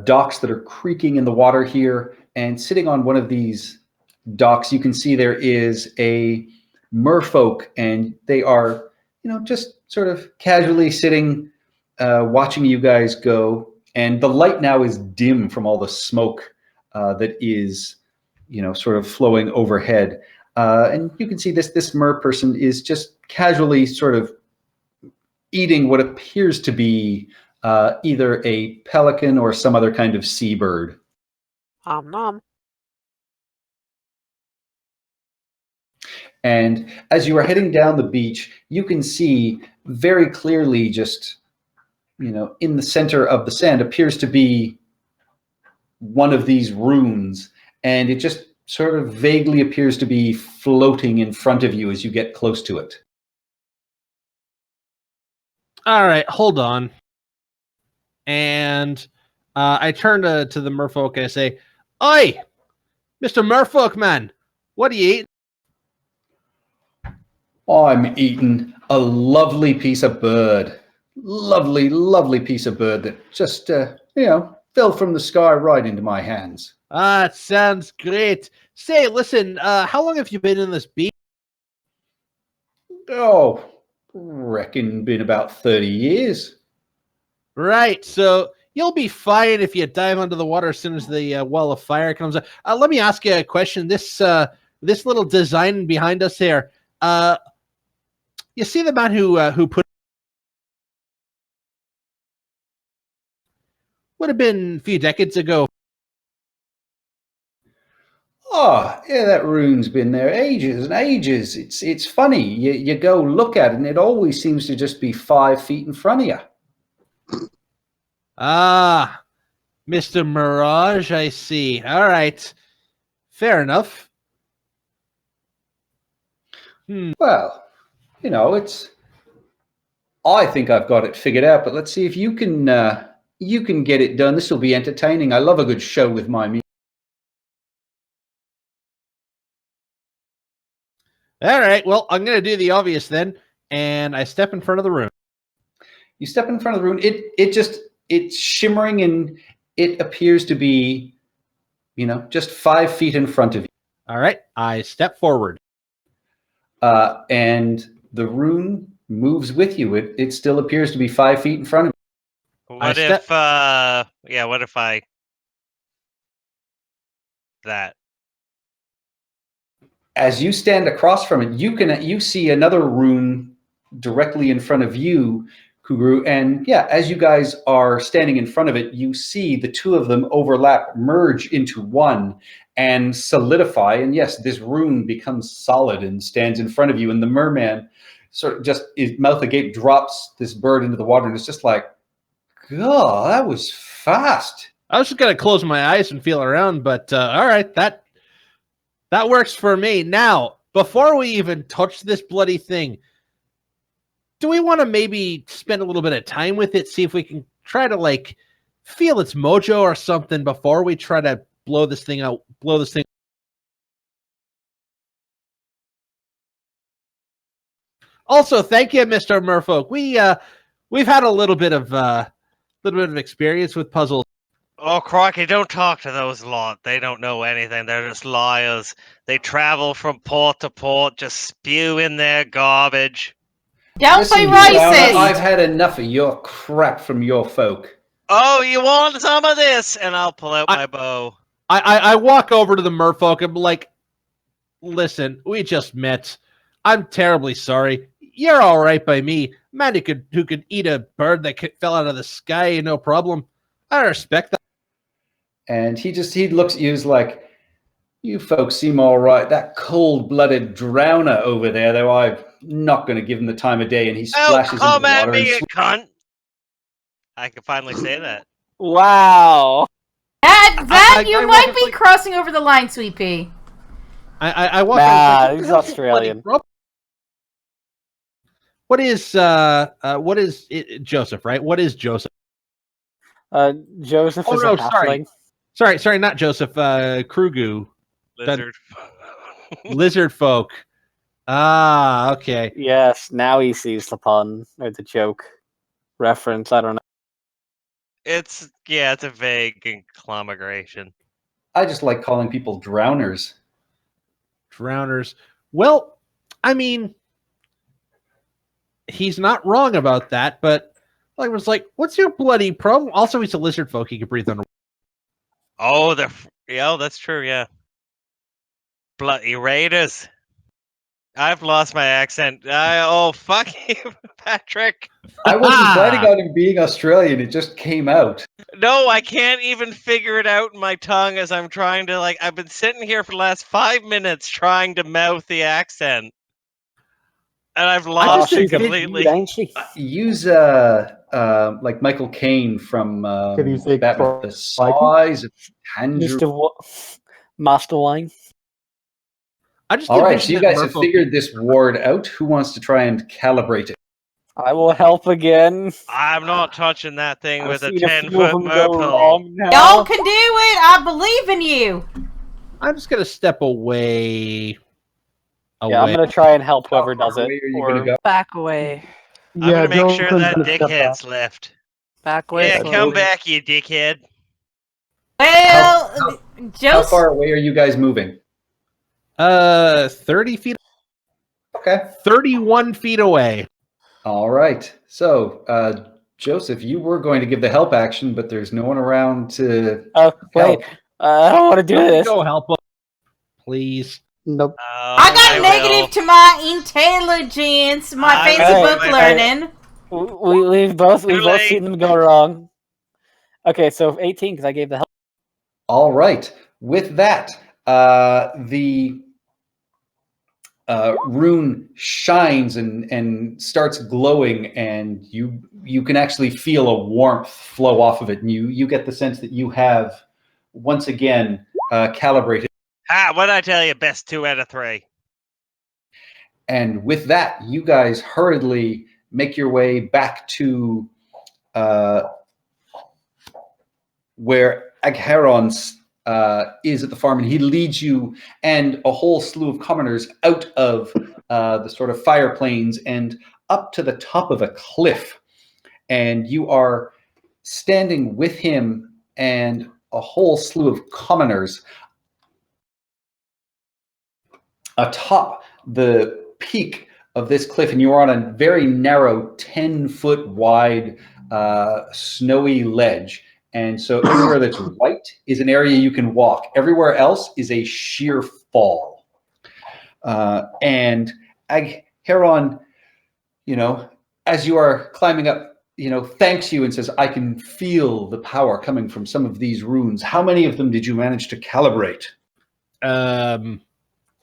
docks that are creaking in the water here. And sitting on one of these docks, you can see there is a merfolk, and they are, just sort of casually sitting, watching you guys go. And the light now is dim from all the smoke that is, sort of flowing overhead. And you can see this mer person is just casually sort of eating what appears to be either a pelican or some other kind of seabird. Nom. And as you are heading down the beach, you can see very clearly, just, in the center of the sand appears to be one of these runes. And it just sort of vaguely appears to be floating in front of you as you get close to it. All right, hold on. And I turn to the merfolk and I say, "Oi, Mr. Merfolk man, what are you eating?" I'm eating a lovely piece of bird. Lovely, lovely piece of bird that just, fell from the sky right into my hands. Ah, it sounds great. Say, listen, how long have you been in this beach? Oh, reckon been about 30 years. Right, so you'll be fine if you dive under the water as soon as the wall of fire comes up. Let me ask you a question. This little design behind us here, you see the man who put would have been a few decades ago. Oh, yeah, that rune's been there ages and ages. It's funny. You go look at it, and it always seems to just be 5 feet in front of you. Ah, Mr. Mirage, I see. All right. Fair enough. Well, I think I've got it figured out, but let's see if you can get it done. This will be entertaining. I love a good show with my music. All right, well, I'm going to do the obvious then, and I step in front of the room. You step in front of the room. It's shimmering, and it appears to be, just 5 feet in front of you. All right, I step forward. And the rune moves with you. It still appears to be 5 feet in front of you. What if I that? As you stand across from it, you see another rune directly in front of you, Kugru. And yeah, as you guys are standing in front of it, you see the two of them overlap, merge into one, and solidify. And yes, this rune becomes solid and stands in front of you. And the merman sort of just, his mouth agape, drops this bird into the water, and it's just like, God, that was fast. I was just going to close my eyes and feel around, but all right, that works for me. Now, before we even touch this bloody thing, do we want to maybe spend a little bit of time with it, see if we can try to, feel its mojo or something before we try to blow this thing out? Also, thank you, Mr. Merfolk. We've had a little bit of experience with puzzles. Oh, crikey, don't talk to those lot. They don't know anything. They're just liars. They travel from port to port, just spewing their garbage. Don't Listen, play you racist! I've had enough of your crap from your folk. Oh, you want some of this? And I'll pull out my bow. I walk over to the merfolk and I'm like, listen, we just met. I'm terribly sorry. You're all right by me. Man who could eat a bird that fell out of the sky, no problem. I respect that. And he looks at you, he's like, you folks seem all right. That cold-blooded drowner over there, though, I'm not going to give him the time of day. And he splashes into the Come at water. me, you cunt! I can finally say that. Wow. That you might be crossing over the line, Sweet Pea. I walk Nah, he's Australian. What is Joseph, right? What is Joseph? Joseph is a halfling. Sorry, not Joseph. Krugu. Lizard. Lizard folk. Ah, okay. Yes, now he sees the pun or the joke reference. I don't know. It's a vague conglomeration. I just like calling people drowners. Drowners. Well, I mean, he's not wrong about that, but I was like, what's your bloody problem? Also, he's a lizard folk. He can breathe underwater. Oh, that's true. Yeah, bloody raiders. I've lost my accent. Oh, fuck you, Patrick. I wasn't planning on him being Australian. It just came out. No, I can't even figure it out in my tongue as I'm trying to I've been sitting here for the last 5 minutes trying to mouth the accent, and I've lost it she's a bit completely. rude, ain't she? Use like Michael Caine from Can you say Batman. The Viking? size of tangerine. Master Wine. All right, so you guys have figured this ward out. Who wants to try and calibrate it? I will help again. I'm not touching that thing I've with a seen a few of 10-foot them go merpole. wrong now. Y'all can do it. I believe in you. I'm just gonna step away. Yeah, I'm gonna try and help whoever How does far it. away are you or- gonna go? Back away. I'm gonna make sure Jonathan's that gonna step dickhead's back. left. Back away. Yeah, slowly. come back, you dickhead. Well, How Joseph. far away are you guys moving? 30 feet. Okay. 31 feet away. All right. So, Joseph, you were going to give the help action, but there's no one around to Oh, wait. help. I don't want to do this. Go help him, please. Nope. I got negative to my intelligence, my I Facebook will. learning. We've both late. seen them go wrong. Okay, so 18 because I gave the help. All right. With that, the rune shines and starts glowing, and you can actually feel a warmth flow off of it, and you get the sense that you have once again calibrated. What did I tell you? Best 2 out of 3. And with that, you guys hurriedly make your way back to where Agheron is at the farm, and he leads you and a whole slew of commoners out of the sort of fire plains and up to the top of a cliff. And you are standing with him and a whole slew of commoners atop the peak of this cliff, and you are on a very narrow 10-foot wide snowy ledge. And so everywhere that's white is an area you can walk. Everywhere else is a sheer fall. And Agheron, as you are climbing up, thanks you and says, I can feel the power coming from some of these runes. How many of them did you manage to calibrate? 3.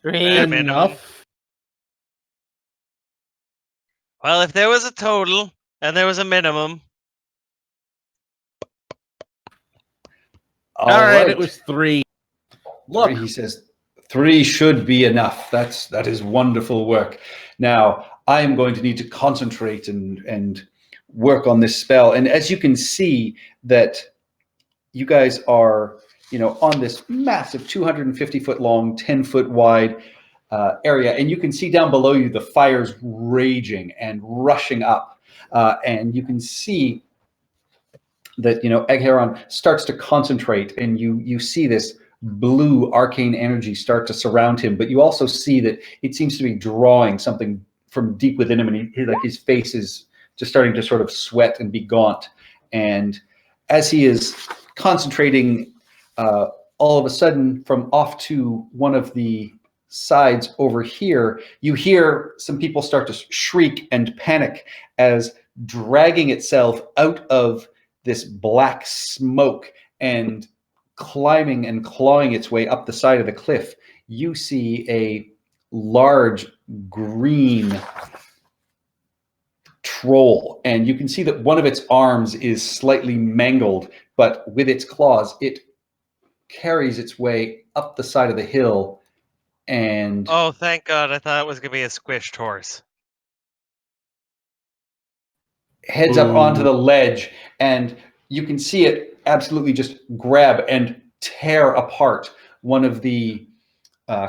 Enough. Well, if there was a total and there was a minimum. All right, it was 3. Look, he says 3 should be enough. That is wonderful work. Now I am going to need to concentrate and work on this spell. And as you can see, that you guys are on this massive 250-foot long, 10-foot wide area, and you can see down below you the fires raging and rushing up, and you can see that Agheron starts to concentrate, and you see this blue arcane energy start to surround him, but you also see that it seems to be drawing something from deep within him, and his face is just starting to sort of sweat and be gaunt. And as he is concentrating, all of a sudden, from off to one of the sides over here, you hear some people start to shriek and panic as, dragging itself out of this black smoke and climbing and clawing its way up the side of the cliff, you see a large green troll, and you can see that one of its arms is slightly mangled, but with its claws it carries its way up the side of the hill and Oh, thank God. I thought it was going to be a squished horse. heads up onto the ledge, and you can see it absolutely just grab and tear apart one of the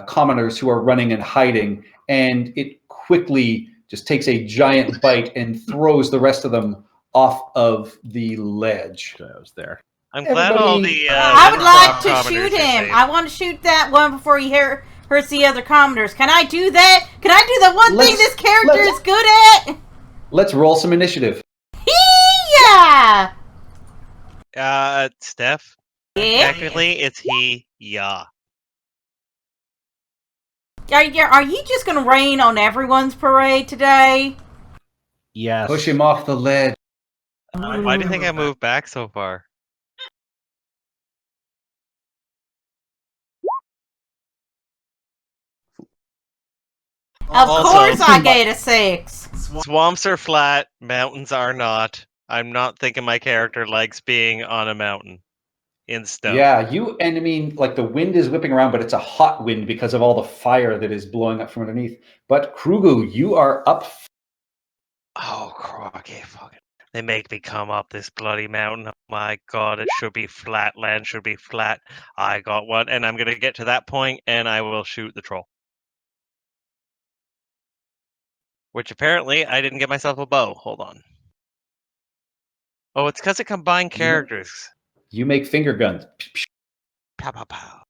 commoners who are running and hiding, and it quickly just takes a giant bite and throws the rest of them off of the ledge. I was there. I'm glad all Everybody- the. I would like Winthrop to commoners shoot are him. safe. I want to shoot that one before he hurts the other commoners. Can I do that? Can I do the one thing Let's- this character let's- is good at? Let's roll some initiative. Yeah. Steph. Yeah. Technically, it's he. Yeah. Are you just gonna rain on everyone's parade today? Yes. Push him off the ledge. Why do you think I moved back so far? Of Also- course, I get a 6. Swamps are flat, mountains are not. I'm not thinking my character likes being on a mountain in stone. Yeah, I mean, like the wind is whipping around, but it's a hot wind because of all the fire that is blowing up from underneath. But Krugu, you are up. Oh, crocky, fucking. They make me come up this bloody mountain. Oh my god, it should be flat. Land should be flat. I got one, and I'm gonna get to that point, and I will shoot the troll. Which apparently I didn't get myself a bow. Hold on. Oh, it's because it combined characters. You make finger guns. Pow, pow, pow.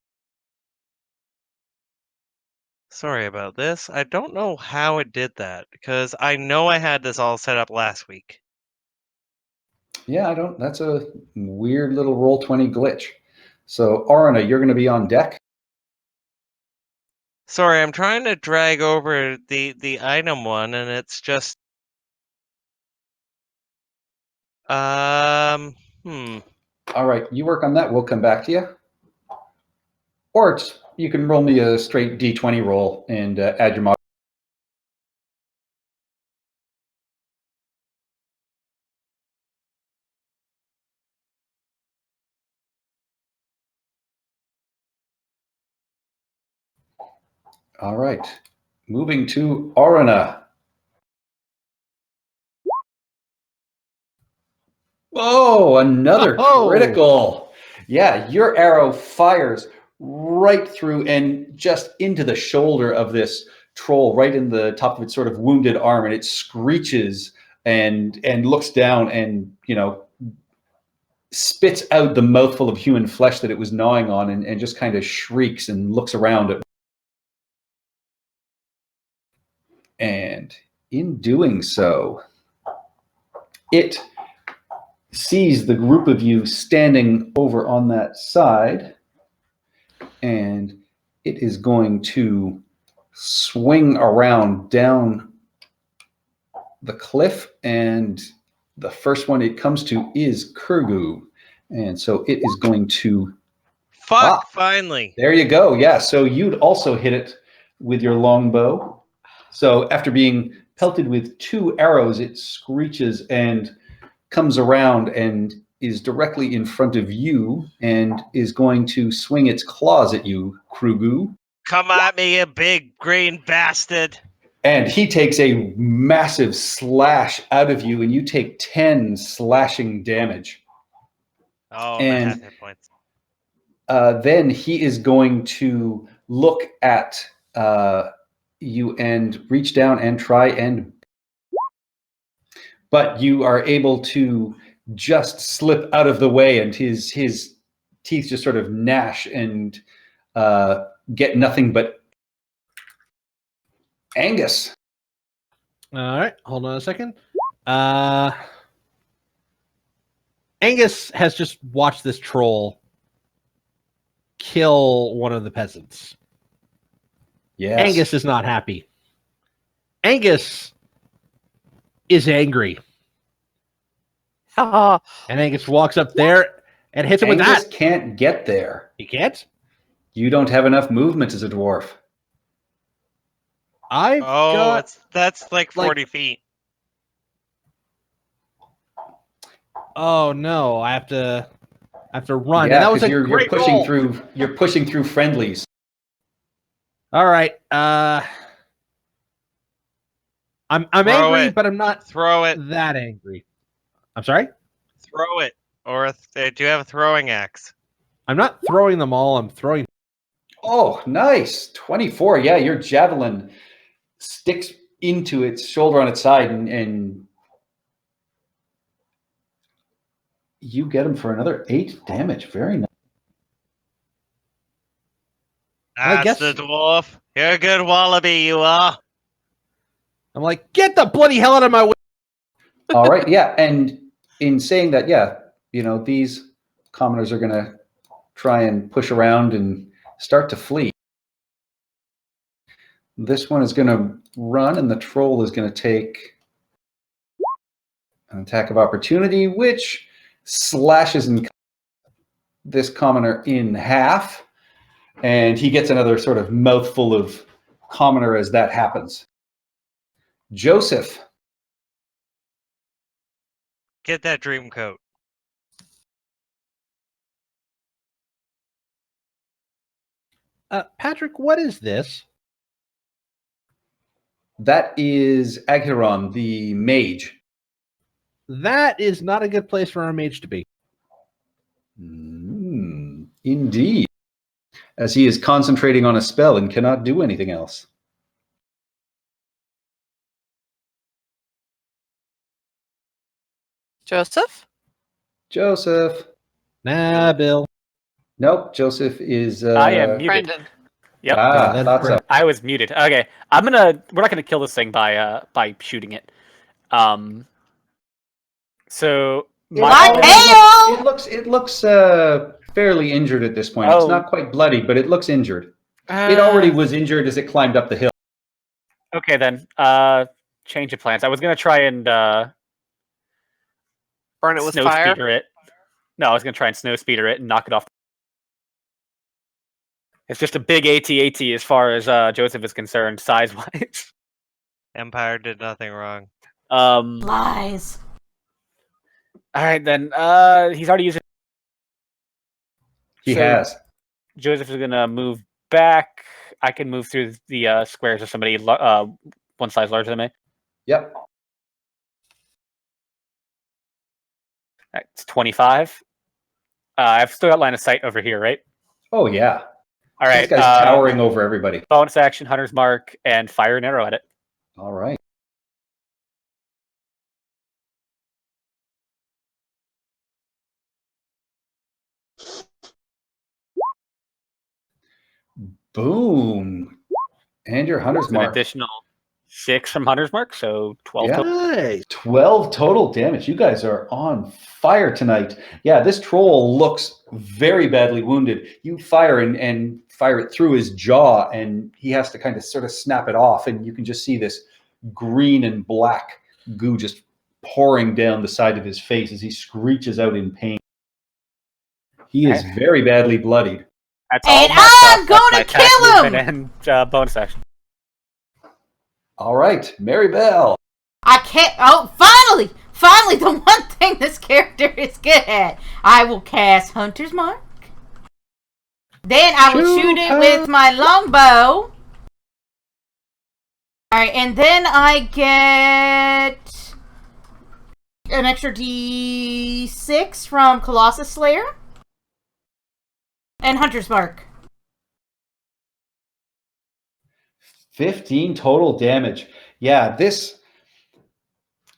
Sorry about this. I don't know how it did that, because I know I had this all set up last week. Yeah, I don't. That's a weird little Roll20 glitch. So, Arna, you're going to be on deck. Sorry, I'm trying to drag over the item one, and it's just All right, you work on that. We'll come back to you. Or you can roll me a straight D20 roll and add your mod. All right, moving to Arana. Oh, another Oh. critical. Yeah, your arrow fires right through and just into the shoulder of this troll, right in the top of its sort of wounded arm, and it screeches and looks down and, spits out the mouthful of human flesh that it was gnawing on and just kind of shrieks and looks around it. And in doing so, it sees the group of you standing over on that side, and it is going to swing around down the cliff, and the first one it comes to is Kurgu. And so it is going to... fuck. Finally. There you go. Yeah, so you'd also hit it with your longbow. So after being pelted with 2 arrows, it screeches and comes around and is directly in front of you and is going to swing its claws at you, Krugu. Come at me, you big green bastard. And he takes a massive slash out of you, and you take 10 slashing damage. Oh, And my half hit points. then he is going to look at you and reach down and try and... But you are able to just slip out of the way, and his teeth just sort of gnash and get nothing but... Angus. All right, hold on a second. Angus has just watched this troll kill one of the peasants. Yes. Angus is not happy. Angus is angry. Oh, And Angus walks up there and hits him with Angus that. can't get there. He can't? You don't have enough movement as a dwarf. I've Oh, got... that's like 40 feet. Oh no, I have to run. Yeah, and that was a you're great pushing roll. through. You're pushing through friendlies. All right. I'm Throw angry, it. but I'm not Throw it. that angry. I'm sorry? Throw it. Or do you have a throwing axe? I'm not throwing them all. I'm throwing... Oh, nice. 24. Yeah, your javelin sticks into its shoulder on its side, and you get him for another 8 damage. Very nice. I That's guess- the dwarf. You're a good wallaby, you are. I'm like, get the bloody hell out of my way. All right. Yeah. And in saying that, yeah, these commoners are going to try and push around and start to flee. This one is going to run, and the troll is going to take an attack of opportunity, which slashes and this commoner in half, and he gets another sort of mouthful of commoner as that happens. Joseph. Get that dream coat. Patrick, what is this? That is Aghiron, the mage. That is not a good place for our mage to be. Indeed. As he is concentrating on a spell and cannot do anything else. Joseph? Joseph. Nah, Bill. Nope, Joseph is... I am muted. Brandon. Yep. Thought so. I was muted. Okay, we're not gonna kill this thing by shooting it. So It looks fairly injured at this point. It's Oh. not quite bloody, but it looks injured. It already was injured as it climbed up the hill. Okay then. Change of plans. I was gonna try and Burn it with snow fire. speeder it. No, I was gonna try and snow speeder it and knock it off. It's just a big AT-AT as far as Joseph is concerned, size-wise. Empire did nothing wrong. Lies. All right then. He's already used it. He So- has. Joseph is gonna move back. I can move through the squares of somebody one size larger than me. Yep. It's 25. I've still got line of sight over here, right? Oh, yeah. All right. This guy's towering over everybody. Bonus action, Hunter's Mark, and fire an arrow at it. All right. Boom. And your Hunter's An Mark. additional 6 from Hunter's Mark, so 12 Yeah. total. Nice. 12 total damage. You guys are on fire tonight. Yeah, this troll looks very badly wounded. You fire and fire it through his jaw, and he has to kind of sort of snap it off, and you can just see this green and black goo just pouring down the side of his face as he screeches out in pain. He is very badly bloodied. That's And all my I'm stuff. That's gonna my attack, kill him! movement, And bonus action. All right, Mary Bell. I can't. Oh, finally! Finally, the one thing this character is good at. I will cast Hunter's Mark. Then I will shoot it with my longbow. Alright, and then I get an extra D6 from Colossus Slayer. And Hunter's Mark. 15 total damage. Yeah, this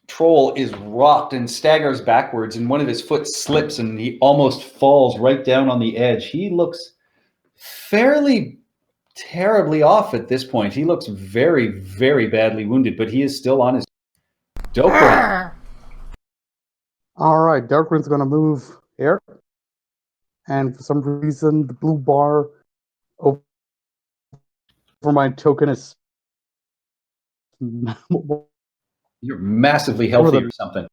troll is rocked and staggers backwards, and one of his foot slips and he almost falls right down on the edge. He looks fairly terribly off at this point. He looks very, very badly wounded, but he is still on his dope run. Arr. All right, Darkwind's gonna move here, and for some reason, the blue bar over my token is You're massively healthy or something.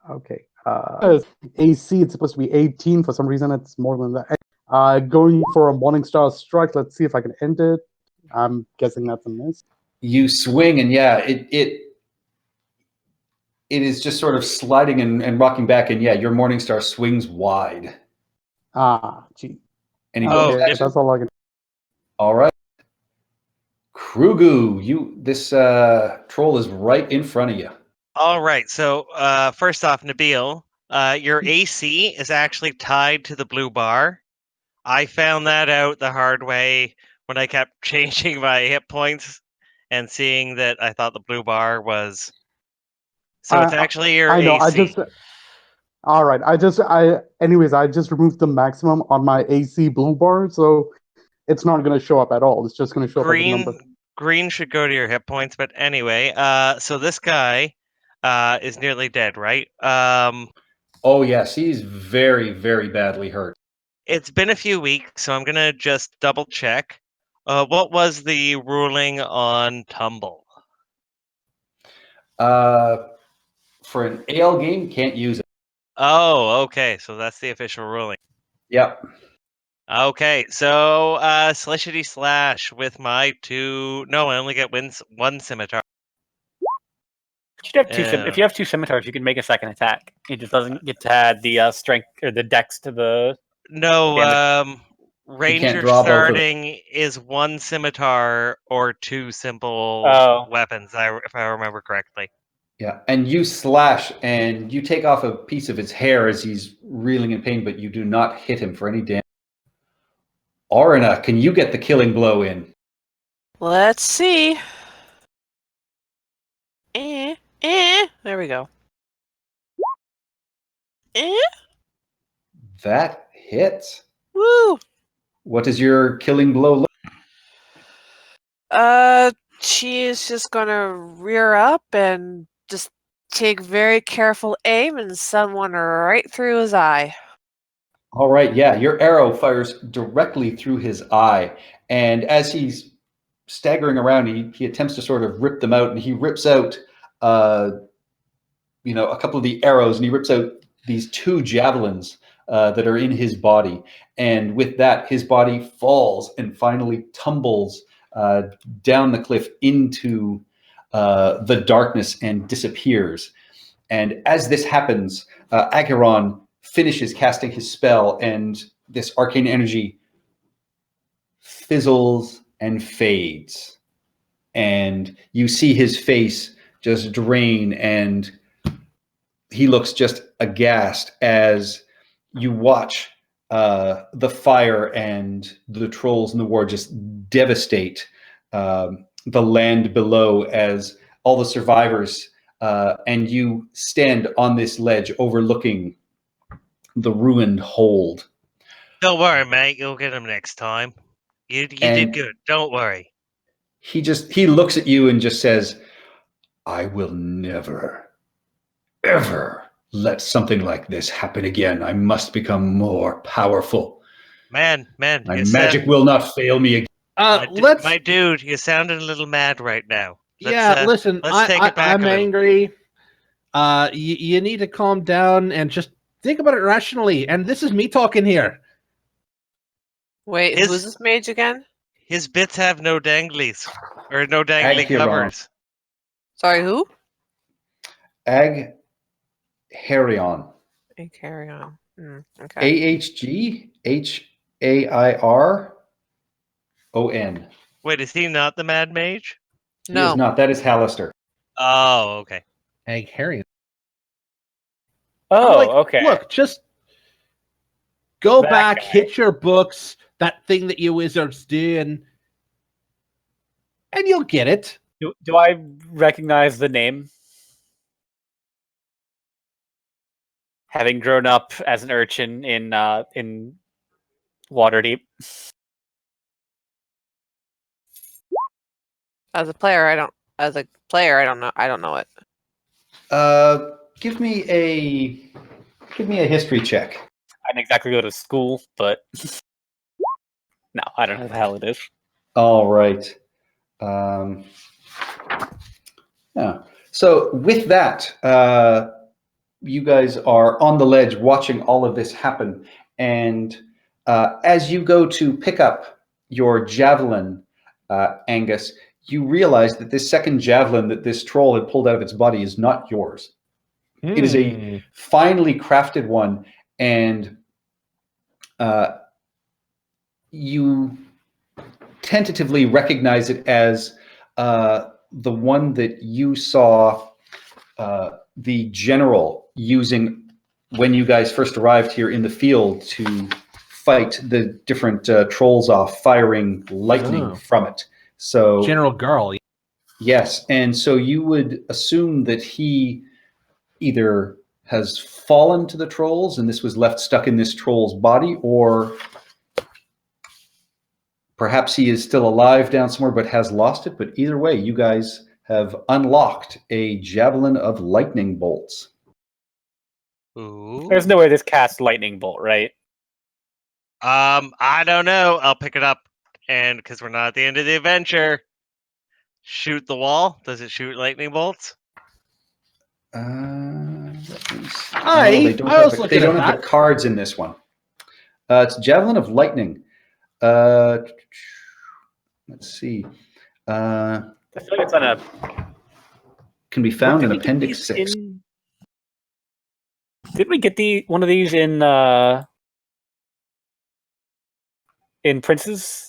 okay. AC, it's supposed to be 18. For some reason, it's more than that. Going for a Morningstar strike. Let's see if I can end it. I'm guessing that's a miss. You swing, and yeah, it is just sort of sliding and rocking back, and yeah, your Morningstar swings wide. Gee. And he Oh, goes, Okay, that's all I can. all right. Krugu, this troll is right in front of you. All right. So first off, Nabil, your AC is actually tied to the blue bar. I found that out the hard way when I kept changing my hit points and seeing that I thought the blue bar was. So it's actually your I know. AC. All right. Anyways, I just removed the maximum on my AC blue bar, so it's not going to show up at all. It's just going to show up as a number. Green should go to your hit points, but anyway, so this guy is nearly dead, right? Oh yes, he's very, very badly hurt. It's been a few weeks, so I'm gonna just double check. What was the ruling on tumble? For an AL game, can't use it. Oh, okay, so that's the official ruling. Yep. Okay, so slashity slash with my two. No, I only get one scimitar. You should have if you have two scimitars, you can make a second attack. It just doesn't get to add the strength or the dex to the. No, can't ranger draw both of them. starting is one scimitar or two simple weapons, if I remember correctly. Yeah, and you slash and you take off a piece of his hair as he's reeling in pain, but you do not hit him for any damage. Arina, can you get the killing blow in? Let's see. There we go. That hits. Woo! What does your killing blow look? She is just gonna rear up and just take very careful aim and send one right through his eye. All right, yeah, your arrow fires directly through his eye, and as he's staggering around, he attempts to sort of rip them out, and he rips out, a couple of the arrows, and he rips out these two javelins that are in his body, and with that, his body falls and finally tumbles down the cliff into the darkness and disappears. And as this happens, Acheron finishes casting his spell, and this arcane energy fizzles and fades. And you see his face just drain, and he looks just aghast as you watch the fire and the trolls in the war just devastate the land below as all the survivors and you stand on this ledge overlooking the ruined hold. Don't worry, mate. You'll get him next time. You did good. Don't worry. He looks at you and just says, I will never, ever let something like this happen again. I must become more powerful. Man. My magic will not fail me again. My dude, you're sounding a little mad right now. Listen, let's take it back I'm angry. You need to calm down and just think about it rationally. And this is me talking here. Wait, who's this mage again? His bits have no danglies. Or no dangly covers. Sorry, who? Agharion. Agharion. Okay. AHGHAIRON. Wait, is he not the Mad Mage? No. He is not. That is Hallister. Oh, okay. Agharion. Oh, okay. Look, just go back, hit your books, that thing that you wizards do, and you'll get it. Do I recognize the name? Having grown up as an urchin in Waterdeep. As a player, I don't know. I don't know it. Give me a history check. I didn't exactly go to school, but no, I don't know what the hell it is. All right. Yeah. So with that, you guys are on the ledge watching all of this happen, and as you go to pick up your javelin, Angus, you realize that this second javelin that this troll had pulled out of its body is not yours. It is a finely crafted one, and you tentatively recognize it as the one that you saw the general using when you guys first arrived here in the field to fight the different trolls off, firing lightning from it. So General Garl. yes, and so you would assume that he either has fallen to the trolls and this was left stuck in this troll's body, or perhaps he is still alive down somewhere but has lost it. But either way, you guys have unlocked a javelin of lightning bolts. Ooh. There's no way this casts lightning bolt, right? I don't know. I'll pick it up, and because we're not at the end of the adventure, shoot the wall. Does it shoot lightning bolts? They don't I was looking at have that. the cards in this one. It's Javelin of Lightning. Let's see. I feel like it's on a. Can be found in Did we get Appendix these 6. Did we get one of these in Prince's?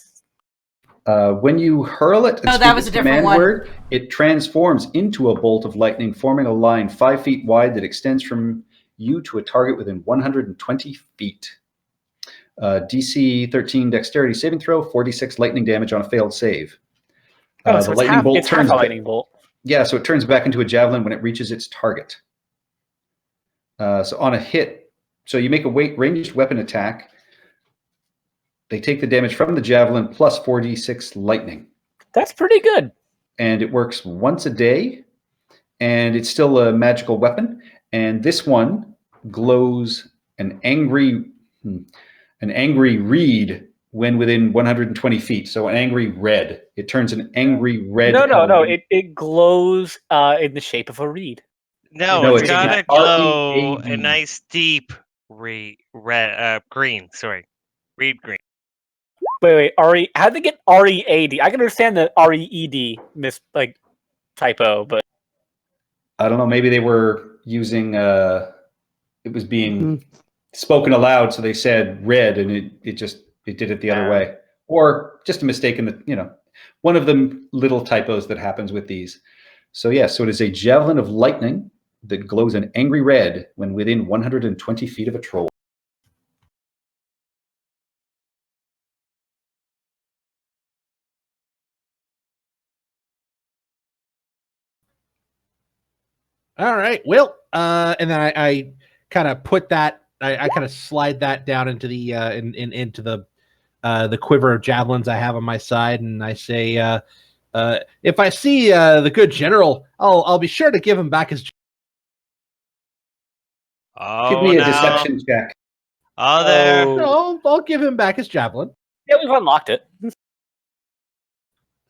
When you hurl it, No, that was a different command one. word, it transforms into a bolt of lightning, forming a line 5 feet wide that extends from you to a target within 120 feet. DC 13 Dexterity saving throw, 46 lightning damage on a failed save. So the lightning bolt it's half turns a lightning bolt. Yeah, so it turns back into a javelin when it reaches its target. So on a hit, so you make a ranged weapon attack. They take the damage from the javelin plus 4d6 lightning. That's pretty good. And it works once a day, and it's still a magical weapon. And this one glows an angry reed when within 120 feet. So an angry red. It turns an angry red. No. It glows in the shape of a reed. No, it's it's gotta an glow READ. a nice deep green. Sorry, reed green. Wait. How'd they get READ? I can understand the REED typo, but I don't know. Maybe they were using. It was being spoken aloud, so they said red, and it did it the other way, or just a mistake in the one of the little typos that happens with these. So yes, so it is a javelin of lightning that glows an angry red when within 120 feet of a troll. All right. Well, and then I kind of put that. I kind of slide that down into the into the quiver of javelins I have on my side, and I say, if I see the good general, I'll be sure to give him back his. Oh, Give me a no. deception check. Oh, there. No, I'll give him back his javelin. yeah, we've unlocked it.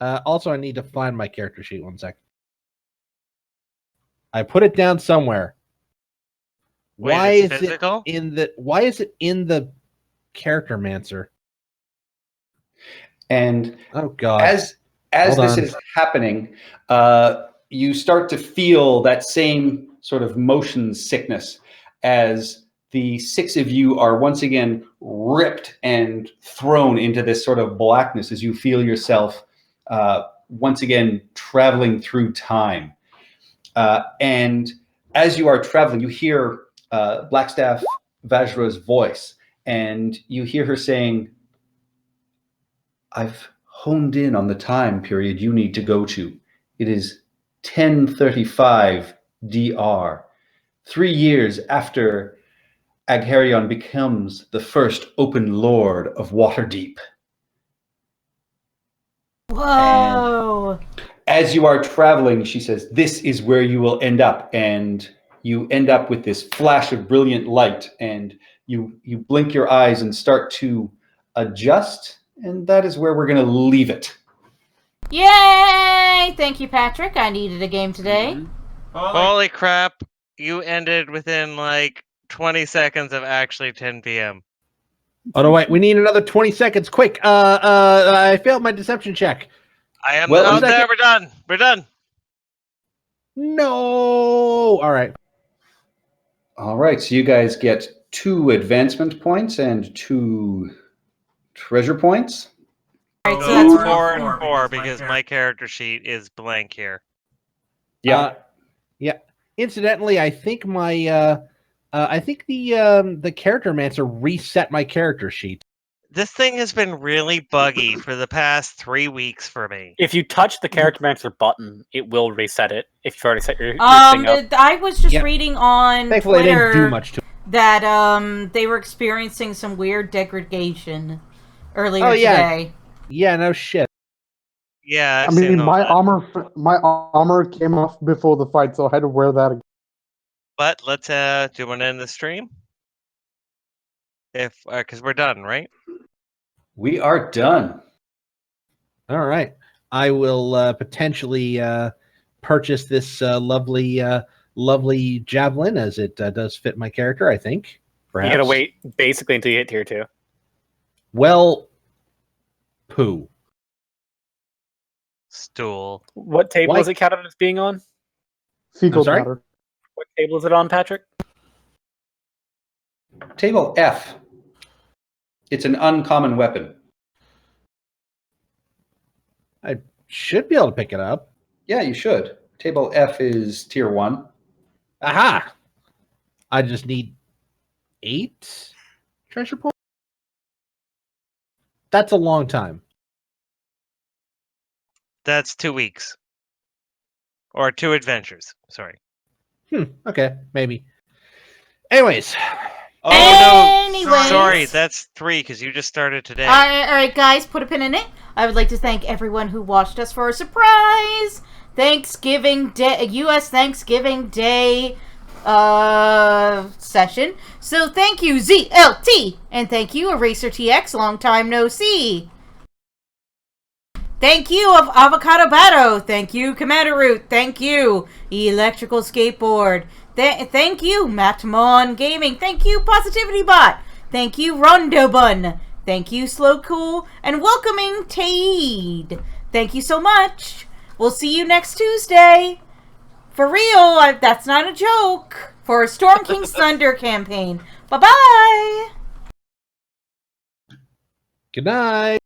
Also, I need to find my character sheet. 1 second. I put it down somewhere. Wait, Why it's is physical? Why is it in the character mancer? And Oh God! as Hold this on. is happening, you start to feel that same sort of motion sickness as the 6 of you are once again ripped and thrown into this sort of blackness as you feel yourself once again traveling through time. And as you are traveling, you hear Blackstaff Vajra's voice, and you hear her saying, I've honed in on the time period you need to go to. It is 1035 DR, 3 years after Agharion becomes the first open lord of Waterdeep. Whoa. As you are traveling, she says, this is where you will end up. And you end up with this flash of brilliant light, and you blink your eyes and start to adjust. And that is where we're going to leave it. Yay! Thank you, Patrick. I needed a game today. Holy crap. You ended within like 20 seconds of actually 10 p.m. Oh no! Wait, we need another 20 seconds. Quick! I failed my deception check. I am Well, out there. We're done. We're done. No! All right. All right, so you guys get 2 advancement points and 2 treasure points. All right, so So that's 4 and 4 because my character sheet is blank here. Yeah. Yeah. Incidentally, I think my I think the character mancer reset my character sheet. This thing has been really buggy for the past 3 weeks for me. If you touch the character manager button, it will reset it. If you've already set your thing up. I was just Yep. reading on Thankfully, I Twitter didn't do much to. that they were experiencing some weird degradation earlier Oh, yeah. today. Yeah, no shit. Yeah, I I've seen mean, those my ones. armor came off before the fight, so I had to wear that again. But let's do you want to end the stream? If because we're done, right? We are done. All right. I will potentially purchase this lovely javelin, as it does fit my character, I think. Perhaps. You gotta wait basically until you hit tier 2. Well, poo. Stool. What table Why- is it counted as being on? Fecal I'm sorry? matter. What table is it on, Patrick? Table F. It's an uncommon weapon. I should be able to pick it up. Yeah, you should. Table F is tier 1. Aha! I just need 8 treasure points. That's a long time. That's 2 weeks. Or 2 adventures. Sorry. Okay, maybe. Anyways. Oh no! Anyways. Sorry, that's 3 because you just started today. All right, guys, put a pin in it. I would like to thank everyone who watched us for a surprise Thanksgiving Day, U.S. Thanksgiving Day session. So thank you, ZLT, and thank you, Eraser TX. Long time no see. Thank you, of Avocado Batto. Thank you, Commander Root. Thank you, Electrical Skateboard. Thank you, Matmon Gaming. Thank you, Positivity Bot. Thank you, Rondo Bun. Thank you, Slow Cool, and welcoming Taid. Thank you so much. We'll see you next Tuesday. For real, that's not a joke. For Storm King's Thunder campaign. Bye-bye. Good night.